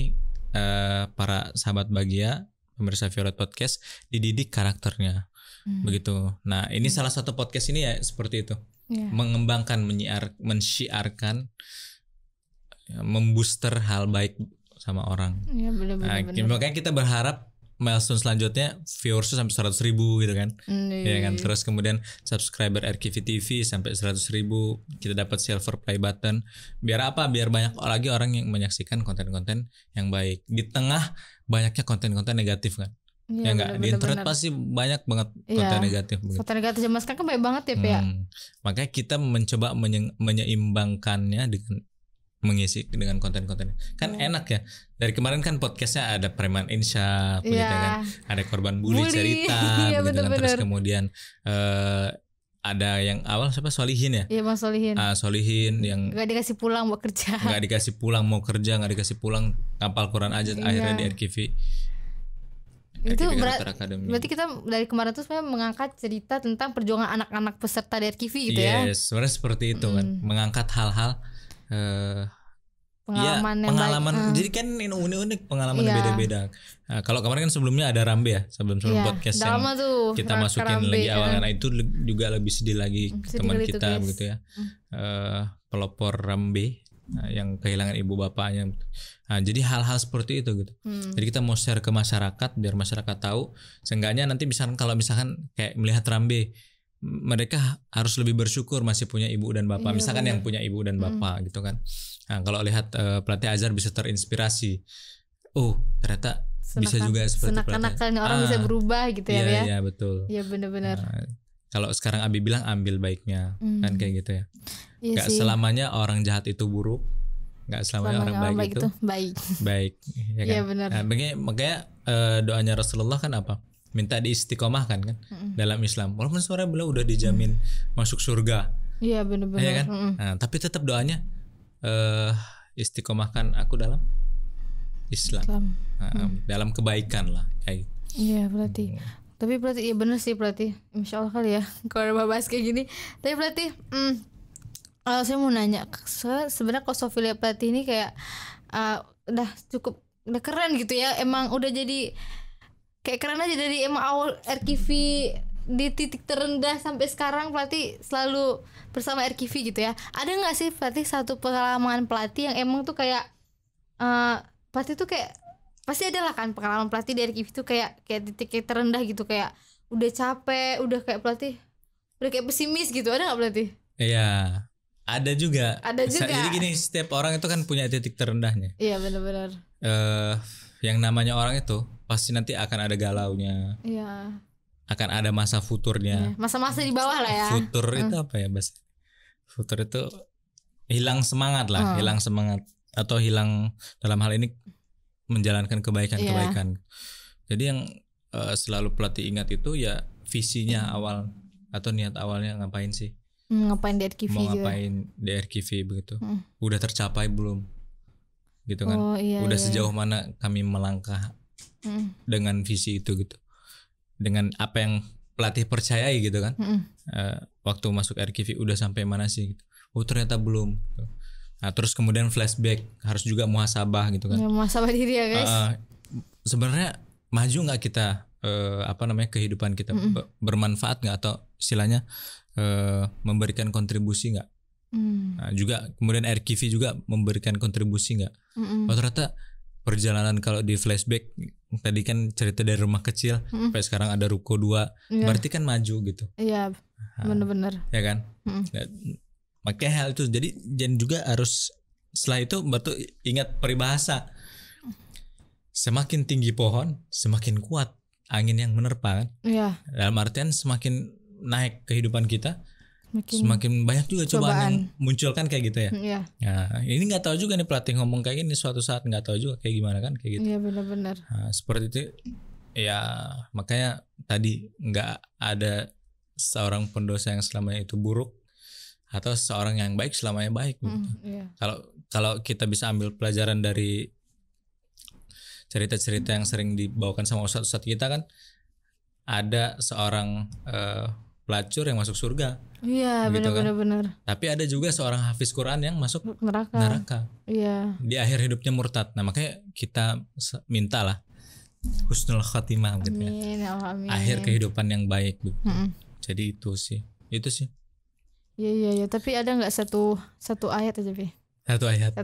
para sahabat bahagia pemirsa Violet Podcast dididik karakternya. Begitu. Nah, ini salah satu podcast ini ya seperti itu. Mengembangkan, mensyiarkan, membooster hal baik sama orang. Iya, benar. Makanya kita berharap milestone selanjutnya viewers sampai 100.000 gitu kan. Ya kan. Terus kemudian subscriber RKV TV sampai 100.000, kita dapat silver play button. Biar apa? Biar banyak lagi orang yang menyaksikan konten-konten yang baik di tengah banyaknya konten-konten negatif kan. Ya enggak, di internet pasti banyak banget konten negatif. Konten negatif zaman sekarang kan banyak banget ya, Pak. Makanya kita mencoba menyeimbangkannya dengan mengisi dengan konten-konten. Kan enak ya. Dari kemarin kan podcastnya ada Preman Insya, begitu kan. Ada korban bully cerita, begitu kan. Terus kemudian ada yang awal siapa, Solihin ya? Iya, Bang Solihin. Solihin yang gak dikasih pulang mau kerja. Gak dikasih pulang mau kerja, gak dikasih pulang ngapal Quran aja akhirnya di RKV. Itu berarti kita dari kemarin tuh sebenarnya mengangkat cerita tentang perjuangan anak-anak peserta dari RKV gitu ya. Yes, sebenarnya seperti itu kan, mengangkat hal-hal pengalaman. Jadi kan ini unik-unik pengalaman beda-beda. Nah, kalau kemarin kan sebelumnya ada Rambe ya, sebelum podcast yang kita masukin Rambe, lagi awalnya. Nah, itu juga lebih sedih lagi teman kita begitu ya. Pelopor Rambe yang kehilangan ibu bapaknya. Nah, jadi hal-hal seperti itu gitu. Jadi kita mau share ke masyarakat biar masyarakat tahu. Seenggaknya nanti misalkan kayak melihat Rambe, mereka harus lebih bersyukur masih punya ibu dan bapak. Misalkan yang punya ibu dan bapak gitu kan. Nah, kalau lihat pelatih Azhar bisa terinspirasi. Oh, ternyata bisa juga seperti senak-senakan orang bisa berubah gitu ya. Iya, betul. Iya, benar-benar. Nah, kalau sekarang Abi bilang ambil baiknya, kan kayak gitu ya. Iya, gak selamanya orang jahat itu buruk, gak selamanya orang baik itu baik. Ya kan? Iya, benar. Nah, makanya doanya Rasulullah kan apa? Minta diistiqomahkan kan dalam Islam. Walaupun sebenarnya beliau udah dijamin masuk surga. Iya, benar-benar. Ya kan? Nah, tapi tetap doanya istiqomahkan aku dalam Islam. Dalam kebaikan lah kayak. Iya, berarti. Tapi berarti iya bener sih berarti. Insya Allah kali ya kalau udah bahas kayak gini. Tapi berarti saya mau nanya, sebenarnya kalau Sofi lihat pelatih ini kayak udah keren gitu ya. Emang udah jadi kayak keren aja dari emang awal RKV di titik terendah sampai sekarang pelatih selalu bersama RKV gitu ya. Ada nggak sih pelatih satu pengalaman pelatih yang emang tuh kayak pelatih tuh kayak pasti ada lah kan pengalaman pelatih di RKV tuh kayak titik terendah gitu, kayak udah capek, udah kayak pelatih udah kayak pesimis gitu, ada nggak pelatih? Iya. Ada juga. Jadi gini, setiap orang itu kan punya titik terendahnya. Iya, benar-benar. Yang namanya orang itu pasti nanti akan ada galaunya. Iya. Akan ada masa futurnya. Masa-masa di bawah lah ya. Futur itu apa ya, Bas? Futur itu hilang semangat lah, hilang semangat. atau hilang dalam hal ini menjalankan kebaikan-kebaikan. Jadi yang selalu pelatih ingat itu ya visinya awal atau niat awalnya ngapain sih? Ngapain di RKV mau juga. ngapain di RKV begitu? Udah tercapai belum? Gitu kan? Iya, udah iya, sejauh mana kami melangkah dengan visi itu gitu? Dengan apa yang pelatih percayai gitu kan? Waktu masuk RKV udah sampai mana sih? Gitu. Oh ternyata belum. Nah, terus kemudian flashback harus juga muhasabah gitu kan? Ya, muhasabah diri ya guys. Sebenarnya maju nggak kita kehidupan kita bermanfaat nggak atau istilahnya memberikan kontribusi nggak? Nah, juga kemudian RKV juga memberikan kontribusi nggak? Oh ternyata perjalanan kalau di flashback tadi kan cerita dari rumah kecil sampai sekarang ada ruko 2, berarti kan maju gitu. Iya, benar-benar. Ya kan? Nah, makanya hal itu jadi juga harus setelah itu baru ingat peribahasa. Semakin tinggi pohon, semakin kuat angin yang menerpa kan? Iya. Dalam artian semakin naik kehidupan kita, semakin banyak juga cobaan yang muncul kan kayak gitu ya. Iya. Nah, ini nggak tahu juga nih pelatih ngomong kayak gini suatu saat nggak tahu juga kayak gimana kan kayak gitu. Iya benar-benar. Nah, seperti itu ya makanya tadi nggak ada seorang pendosa yang selamanya itu buruk atau seorang yang baik selamanya baik. Iya. Kalau kita bisa ambil pelajaran dari cerita-cerita yang sering dibawakan sama ustadz kita kan ada seorang pelacur yang masuk surga. Iya gitu benar-benar. Tapi ada juga seorang hafiz Quran yang masuk neraka. Iya. Di akhir hidupnya murtad. Nah makanya kita mintalah husnul khatimah gitu ya. Amin. Akhir kehidupan yang baik. Gitu. Jadi itu sih. Iya. Tapi ada nggak satu ayat aja Pi? Satu ayat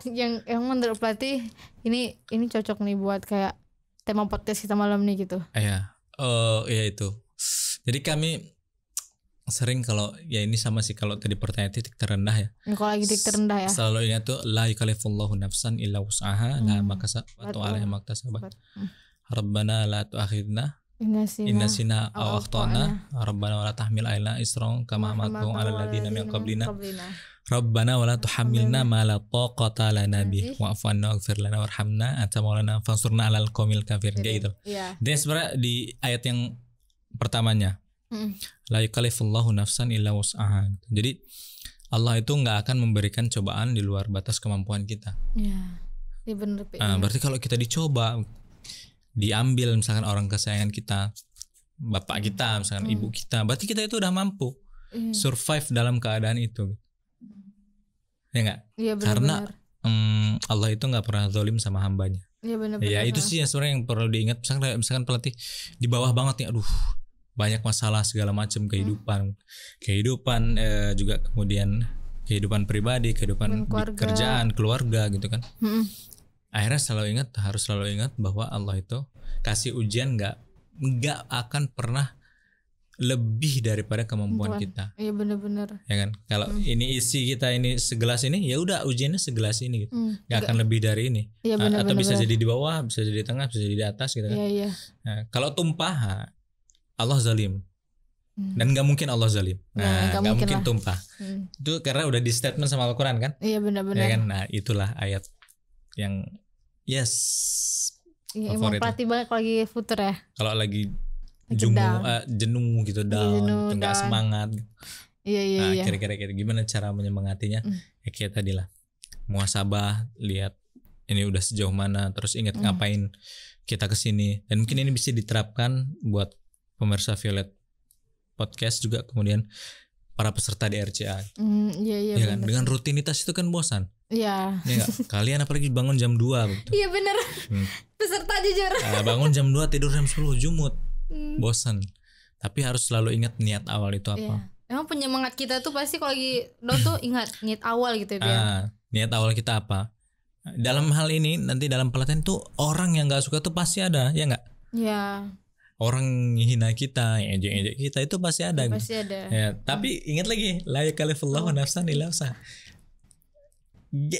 yang menurut pelatih ini cocok nih buat kayak tema podcast kita malam nih gitu. Iya. Iya itu. Jadi kami sering kalau ya ini sama sih kalau tadi pertanyaan titik terendah ya. Kalau lagi titik terendah ya. Selalu ingat tuh la yukallifullahu nafsan illa wus'aha laha ma kasabat wa 'alaiha ma iktasabat. Rabbana la tu'akhidna inna sina aw akhtana. Rabbana wa la tahmil 'alaina isran kama hamaltahu 'alal ladzina min qablina. Rabbana wa la tuhammilna ma la taqata lana bih wa'fu 'anna waghfir lana warhamna anta maulana fansurna 'alal qaumil kafirin kayak gitu. Dan sebenarnya di ayat yang pertamanya la yukallifullahu nafsan illa wus'aha. Jadi Allah itu nggak akan memberikan cobaan di luar batas kemampuan kita. Iya benar. Berarti kalau kita dicoba, diambil misalkan orang kesayangan kita, bapak kita, misalkan ibu kita, berarti kita itu udah mampu survive dalam keadaan itu. Ya nggak? Iya benar. Karena Allah itu nggak pernah zalim sama hambanya. Iya benar. Ya itu sih yang sebenarnya yang perlu diingat. Misalkan pelatih di bawah banget nih, aduh banyak masalah segala macam kehidupan juga kemudian kehidupan pribadi, kehidupan kerjaan, keluarga gitu kan. Akhirnya harus selalu ingat bahwa Allah itu kasih ujian nggak akan pernah lebih daripada kemampuan kita. Iya benar-benar. Ya kan? Kalau ini isi kita ini segelas ini, ya udah ujiannya segelas ini gitu. Nggak akan lebih dari ini. Ya, atau bisa jadi di bawah, bisa jadi di tengah, bisa jadi di atas gitu kan. Iya. Nah, kalau tumpah Allah zalim. Dan nggak mungkin Allah zalim. Nah, nggak mungkin tumpah. Itu karena udah di statement sama Al-Quran kan? Iya benar-benar. Ya kan? Nah itulah ayat yang favorit. Pelatih banget kalau lagi futur ya. Kalau lagi jenuh gitu, down, nggak semangat. Iya. Kira-kira gimana cara menyemangatinya? Ya kayak tadi lah, muhasabah, lihat ini udah sejauh mana, terus ingat ngapain kita kesini. Dan mungkin ini bisa diterapkan buat pemirsa Violet Podcast juga kemudian para peserta di RCA. Iya kan? Dengan rutinitas itu kan bosan. Iya. Ya gak? Kalian apalagi bangun jam 2 gitu. Iya bener. Peserta jujur. Bangun jam 2 tidur jam 10 jumut. Bosan. Tapi harus selalu ingat niat awal itu apa. Emang penyemangat kita tuh pasti kalau lagi down tuh ingat niat awal gitu ya. Niat awal kita apa? Dalam hal ini nanti dalam pelatihan tuh orang yang gak suka tuh pasti ada, ya gak? Iya. Orang hina kita, ejek-ejek kita itu pasti ada. Pasti ada. Ya, tapi ingat lagi, la yukallifullahu nafsan illa wus'aha.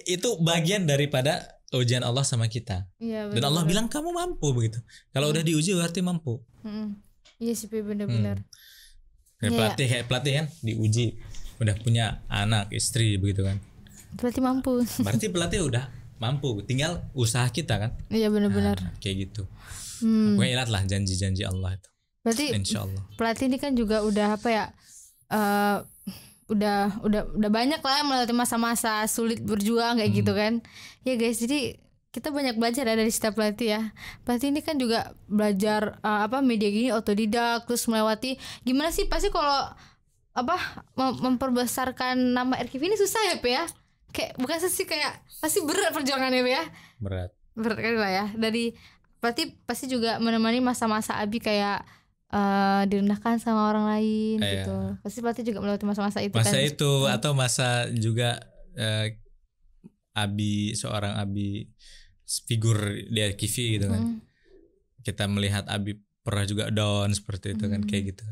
Itu bagian daripada ujian Allah sama kita. Ya, dan Allah bilang kamu mampu begitu. Kalau udah diuji berarti mampu. Iya sih benar-benar. Pelatih kan diuji, udah punya anak, istri begitu kan. Berarti mampu. Berarti pelatih udah mampu, tinggal usaha kita kan. Iya benar-benar. Kayak gitu. Pokoknya ingat lah janji-janji Allah itu. Berarti Insyaallah. pelatih ini kan juga udah apa ya? Udah banyak lah melewati masa-masa sulit berjuang kayak gitu kan. Ya guys, jadi kita banyak belajar ya dari setiap pelatih ya. Pelatih ini kan juga belajar media gini otodidak, terus melewati gimana sih, pasti kalau memperbesarkan nama RKV ini susah ya Pe ya. Kayak bukan sih, kayak pasti berat perjuangannya Pe ya. Berat Kali lah ya. Dari pelatih pasti juga menemani masa-masa Abi kayak direndahkan sama orang lain gitu. Pasti pelatih juga melewati masa-masa itu masa kan. itu atau masa juga seorang Abi figur di RKV gitu kan. Kita melihat Abi pernah juga down seperti itu kan, kayak gitu.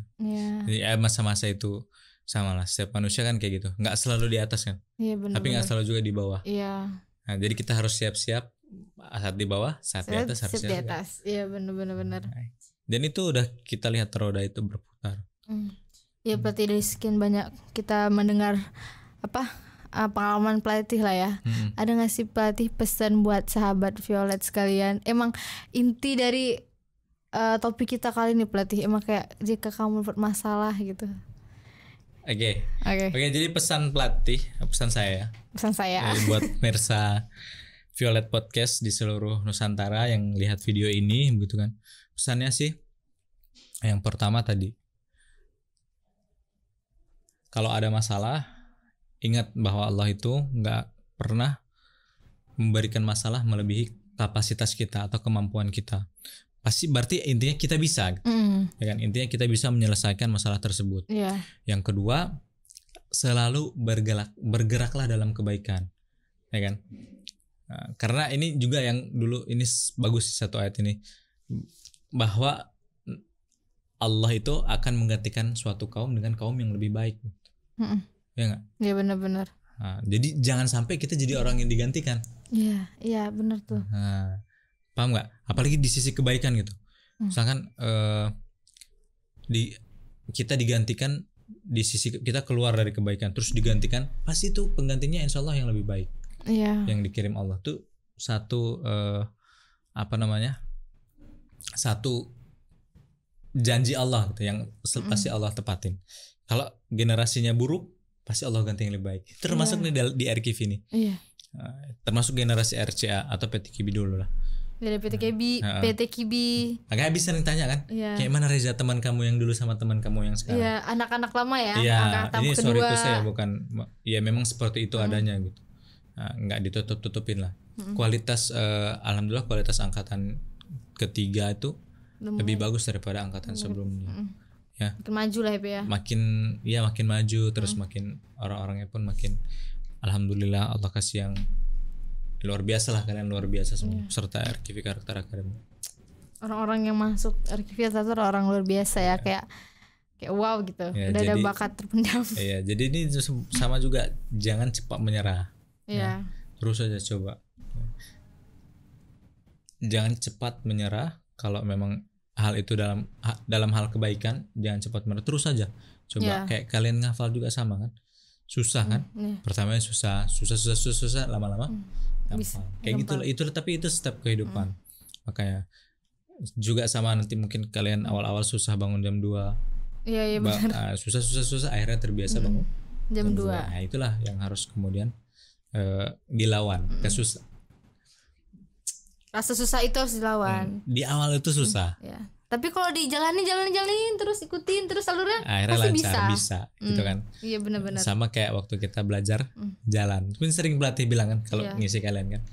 Jadi masa-masa itu sama lah, setiap manusia kan kayak gitu, nggak selalu di atas kan. Tapi nggak selalu juga di bawah. Nah, jadi kita harus siap-siap saat di bawah, saat di atas harus siap di atas. Iya benar. Dan itu udah kita lihat roda itu berputar. Ya berarti dari sekian banyak kita mendengar pengalaman pelatih lah ya. Ada nggak sih pelatih pesan buat sahabat Violet sekalian? Emang inti dari topik kita kali ini pelatih, emang kayak jika kamu bermasalah gitu. Oke, jadi pesan saya buat pemirsa Violet Podcast di seluruh Nusantara yang lihat video ini gitu kan. Pesannya sih yang pertama tadi, kalau ada masalah ingat bahwa Allah itu nggak pernah memberikan masalah melebihi kapasitas kita atau kemampuan kita. Pasti berarti intinya kita bisa, ya kan? Intinya kita bisa menyelesaikan masalah tersebut. Yang kedua, selalu bergeraklah dalam kebaikan, ya kan? Nah, karena ini juga yang dulu ini bagus satu ayat ini, bahwa Allah itu akan menggantikan suatu kaum dengan kaum yang lebih baik, ya nggak? Iya benar. Nah, jadi jangan sampai kita jadi orang yang digantikan. Iya benar tuh. Nah, paham nggak? Apalagi di sisi kebaikan gitu. Misalkan kita digantikan di sisi kita keluar dari kebaikan, terus digantikan, pasti itu penggantinya insya Allah yang lebih baik. Yang dikirim Allah tuh satu satu janji Allah gitu, yang pasti Allah tepatin. Kalau generasinya buruk, pasti Allah ganti yang lebih baik. Termasuk nih di RKV ini. Termasuk generasi RCA atau PT Kibi dulu lah. Dari PT Kibi. Makanya bisa ditanya kan, kayak mana Reza teman kamu yang dulu sama teman kamu yang sekarang? Iya, anak-anak lama ya. Ini sorry itu saya bukan, ya memang seperti itu adanya gitu. Nggak ditutup-tutupin lah. Kualitas alhamdulillah kualitas angkatan ketiga itu lebih bagus daripada angkatan sebelumnya. Ya. Makin maju lah ya. Makin maju, terus makin orang-orangnya pun makin alhamdulillah Allah kasih yang luar biasa lah, kalian luar biasa semua serta RKV Karakter Academy. Orang-orang yang masuk RKV itu orang luar biasa ya, kayak wow gitu. Udah ada bakat terpendam. Iya, jadi ini sama juga, jangan cepat menyerah. Terus aja coba. Jangan cepat menyerah kalau memang hal itu dalam hal kebaikan, jangan cepat menyerah, terus aja. Coba kayak kalian ngafal juga sama kan. Susah kan? Pertamanya susah, lama-lama kayak gitu. Tapi itu step kehidupan. Makanya juga sama, nanti mungkin kalian awal-awal susah bangun jam 2. Iya benar. Susah akhirnya terbiasa bangun jam 2. Nah, itulah yang harus kemudian dilawan. Rasa susah itu harus dilawan. Di awal itu susah. Tapi kalau dijalanin terus ikutin terus alurnya akhirnya pasti lancar, bisa gitu kan. Iya benar-benar. Sama kayak waktu kita belajar jalan. Mungkin sering pelatih bilang kan kalau ngisi kalian kan,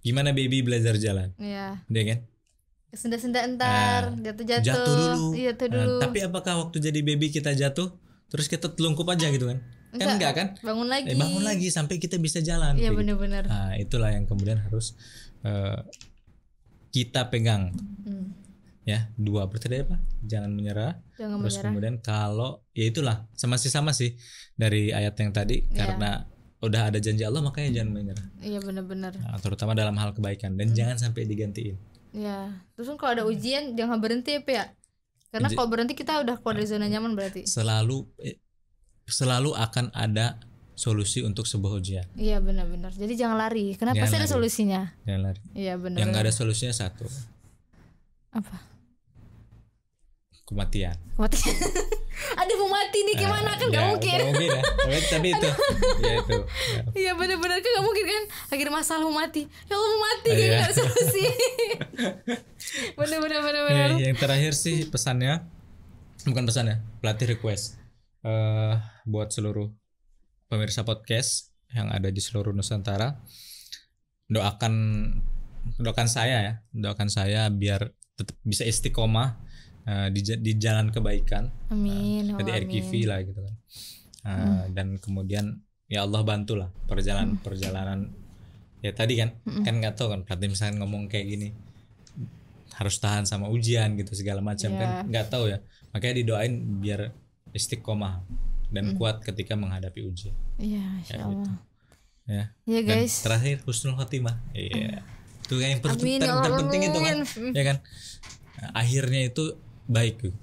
gimana baby belajar jalan? Dia kan senda-senda entar, jatuh dulu. Dulu. Tapi apakah waktu jadi baby kita jatuh terus kita telungkup aja gitu kan? Enggak kan? Bangun lagi sampai kita bisa jalan. Iya benar-benar. Nah, itulah yang kemudian harus kita pegang. Ya, 2 berarti apa? Jangan menyerah. Terus kemudian kalau ya itulah sama sih dari ayat yang tadi, karena udah ada janji Allah makanya jangan menyerah. Iya benar-benar. Nah, terutama dalam hal kebaikan dan jangan sampai digantiin. Iya. Terus kan kalau ada ujian jangan berhenti ya. Karena kalau berhenti kita udah keluar dari zona nyaman berarti. Selalu akan ada solusi untuk sebuah ujian. Iya benar-benar. Jadi jangan lari. Kenapa pasti ada solusinya? Jangan lari. Iya benar. Yang nggak ada solusinya satu. Apa? Kematian. Ada mau mati nih gimana kan nggak mungkin. Nggak mungkin ya. Tapi itu. Ya itu. Iya benar-benar kan nggak mungkin kan. Akhirnya masalah mau mati. Ya Allah mau mati kan nggak ada solusi. Benar. Yang terakhir sih pesannya, bukan pesannya, pelatih request buat seluruh pemirsa podcast yang ada di seluruh Nusantara. Doakan saya biar tetap bisa istiqomah di jalan kebaikan. Amin. Jadi RKV lah gitu kan. Dan kemudian ya Allah bantulah perjalanan ya tadi kan nggak tahu kan pelatih misalnya ngomong kayak gini harus tahan sama ujian gitu segala macam kan nggak tahu ya, makanya didoain biar istiqomah dan kuat ketika menghadapi ujian. Iya, insyaallah. Ya. Ya guys. Dan terakhir husnul khotimah. Iya. Itu yang terpenting itu kan. Ya kan. Akhirnya itu baik gitu.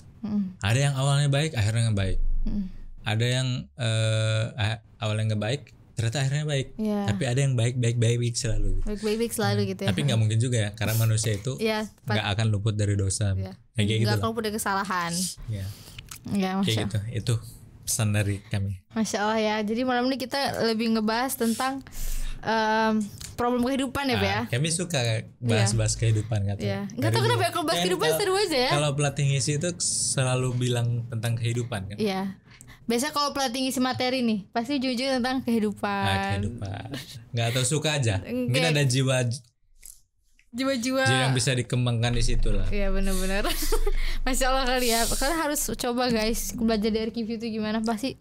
Ada yang awalnya baik, akhirnya nggak baik. Ada yang awalnya nggak baik, ternyata akhirnya baik. Tapi ada yang baik selalu. Baik selalu gitu ya. Tapi nggak mungkin juga ya, karena manusia itu nggak akan luput dari dosa. Kayak gitu. Nggak akan luput dari kesalahan. Ya. Kayak gitu. Itu pesan dari kami. Masya Allah ya. Jadi malam ini kita lebih ngebahas tentang problem kehidupan ya, Pak ya. Kami suka bahas kehidupan gitu. Nggak tahu kenapa ya, kalau bahas kehidupan seru aja ya. Kalau pelatih ngisi itu selalu bilang tentang kehidupan kan. Iya. Biasa kalau pelatih ngisi materi nih, pasti jujur tentang kehidupan. Nggak tahu suka aja. Mungkin ada jiwa yang bisa dikembangkan di situ lah. Iya benar-benar. Masya Allah kali ya. Kalian harus coba guys belajar dari RKV itu gimana, pasti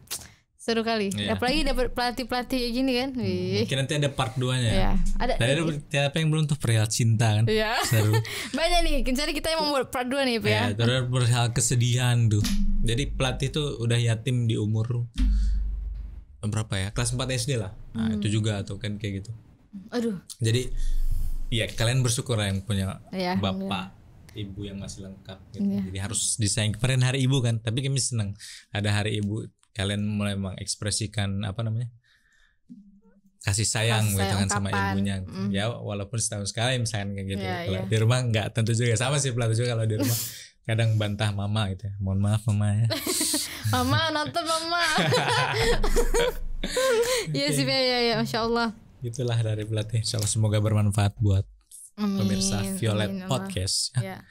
seru kali. Apalagi dapat pelatih kayak gini kan. Mungkin nanti ada part 2-nya. Iya. Ada siapa yang belum tuh perihal cinta kan. Iya. Seru. Banyak nih. Jadi kita yang membuat part 2 nih, Pak ya. Terus perihal kesedihan tuh. Jadi pelatih tuh udah yatim di umur berapa ya? Kelas 4 SD lah. Nah, itu juga tuh kan kayak gitu. Aduh. Jadi ya kalian bersyukur lah yang punya bapak, ibu yang masih lengkap gitu. Jadi harus disayang. Kemarin hari ibu kan, tapi kami senang ada hari ibu. Kalian mulai mengekspresikan kasih sayang gitu kan sama ibunya. Ya walaupun setahun sekali misalkan kayak gitu. Kalau di rumah enggak, tentu juga sama sih pelatih juga kalau di rumah kadang bantah mama gitu ya. Mohon maaf mama ya. Mama nonton mama. Iya sih ya Masya Allah. Itulah dari pelatih. Insyaallah semoga bermanfaat buat pemirsa Violet Podcast ya.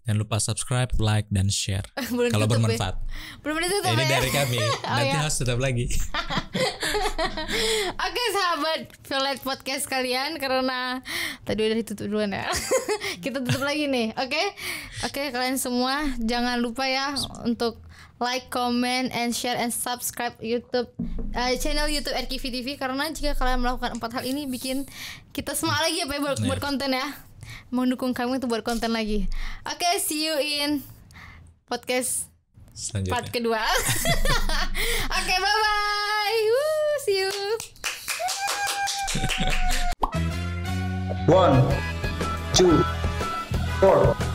Jangan lupa subscribe, like, dan share kalau bermanfaat. Belum ditutup ini ya? dari kami. Nanti harus tetap lagi. Oke sahabat Violet Podcast kalian, karena tadi udah ditutup duluan ya. Kita tutup lagi nih. Oke, kalian semua jangan lupa ya untuk like, comment, and share, and subscribe YouTube channel YouTube RKV TV, karena jika kalian melakukan 4 hal ini bikin kita semangat lagi ya Pak buat konten ya. Mendukung kami untuk buat konten lagi. Oke, see you in podcast selanjutnya. Part kedua. Oke, bye bye. See you. 1, 2, 4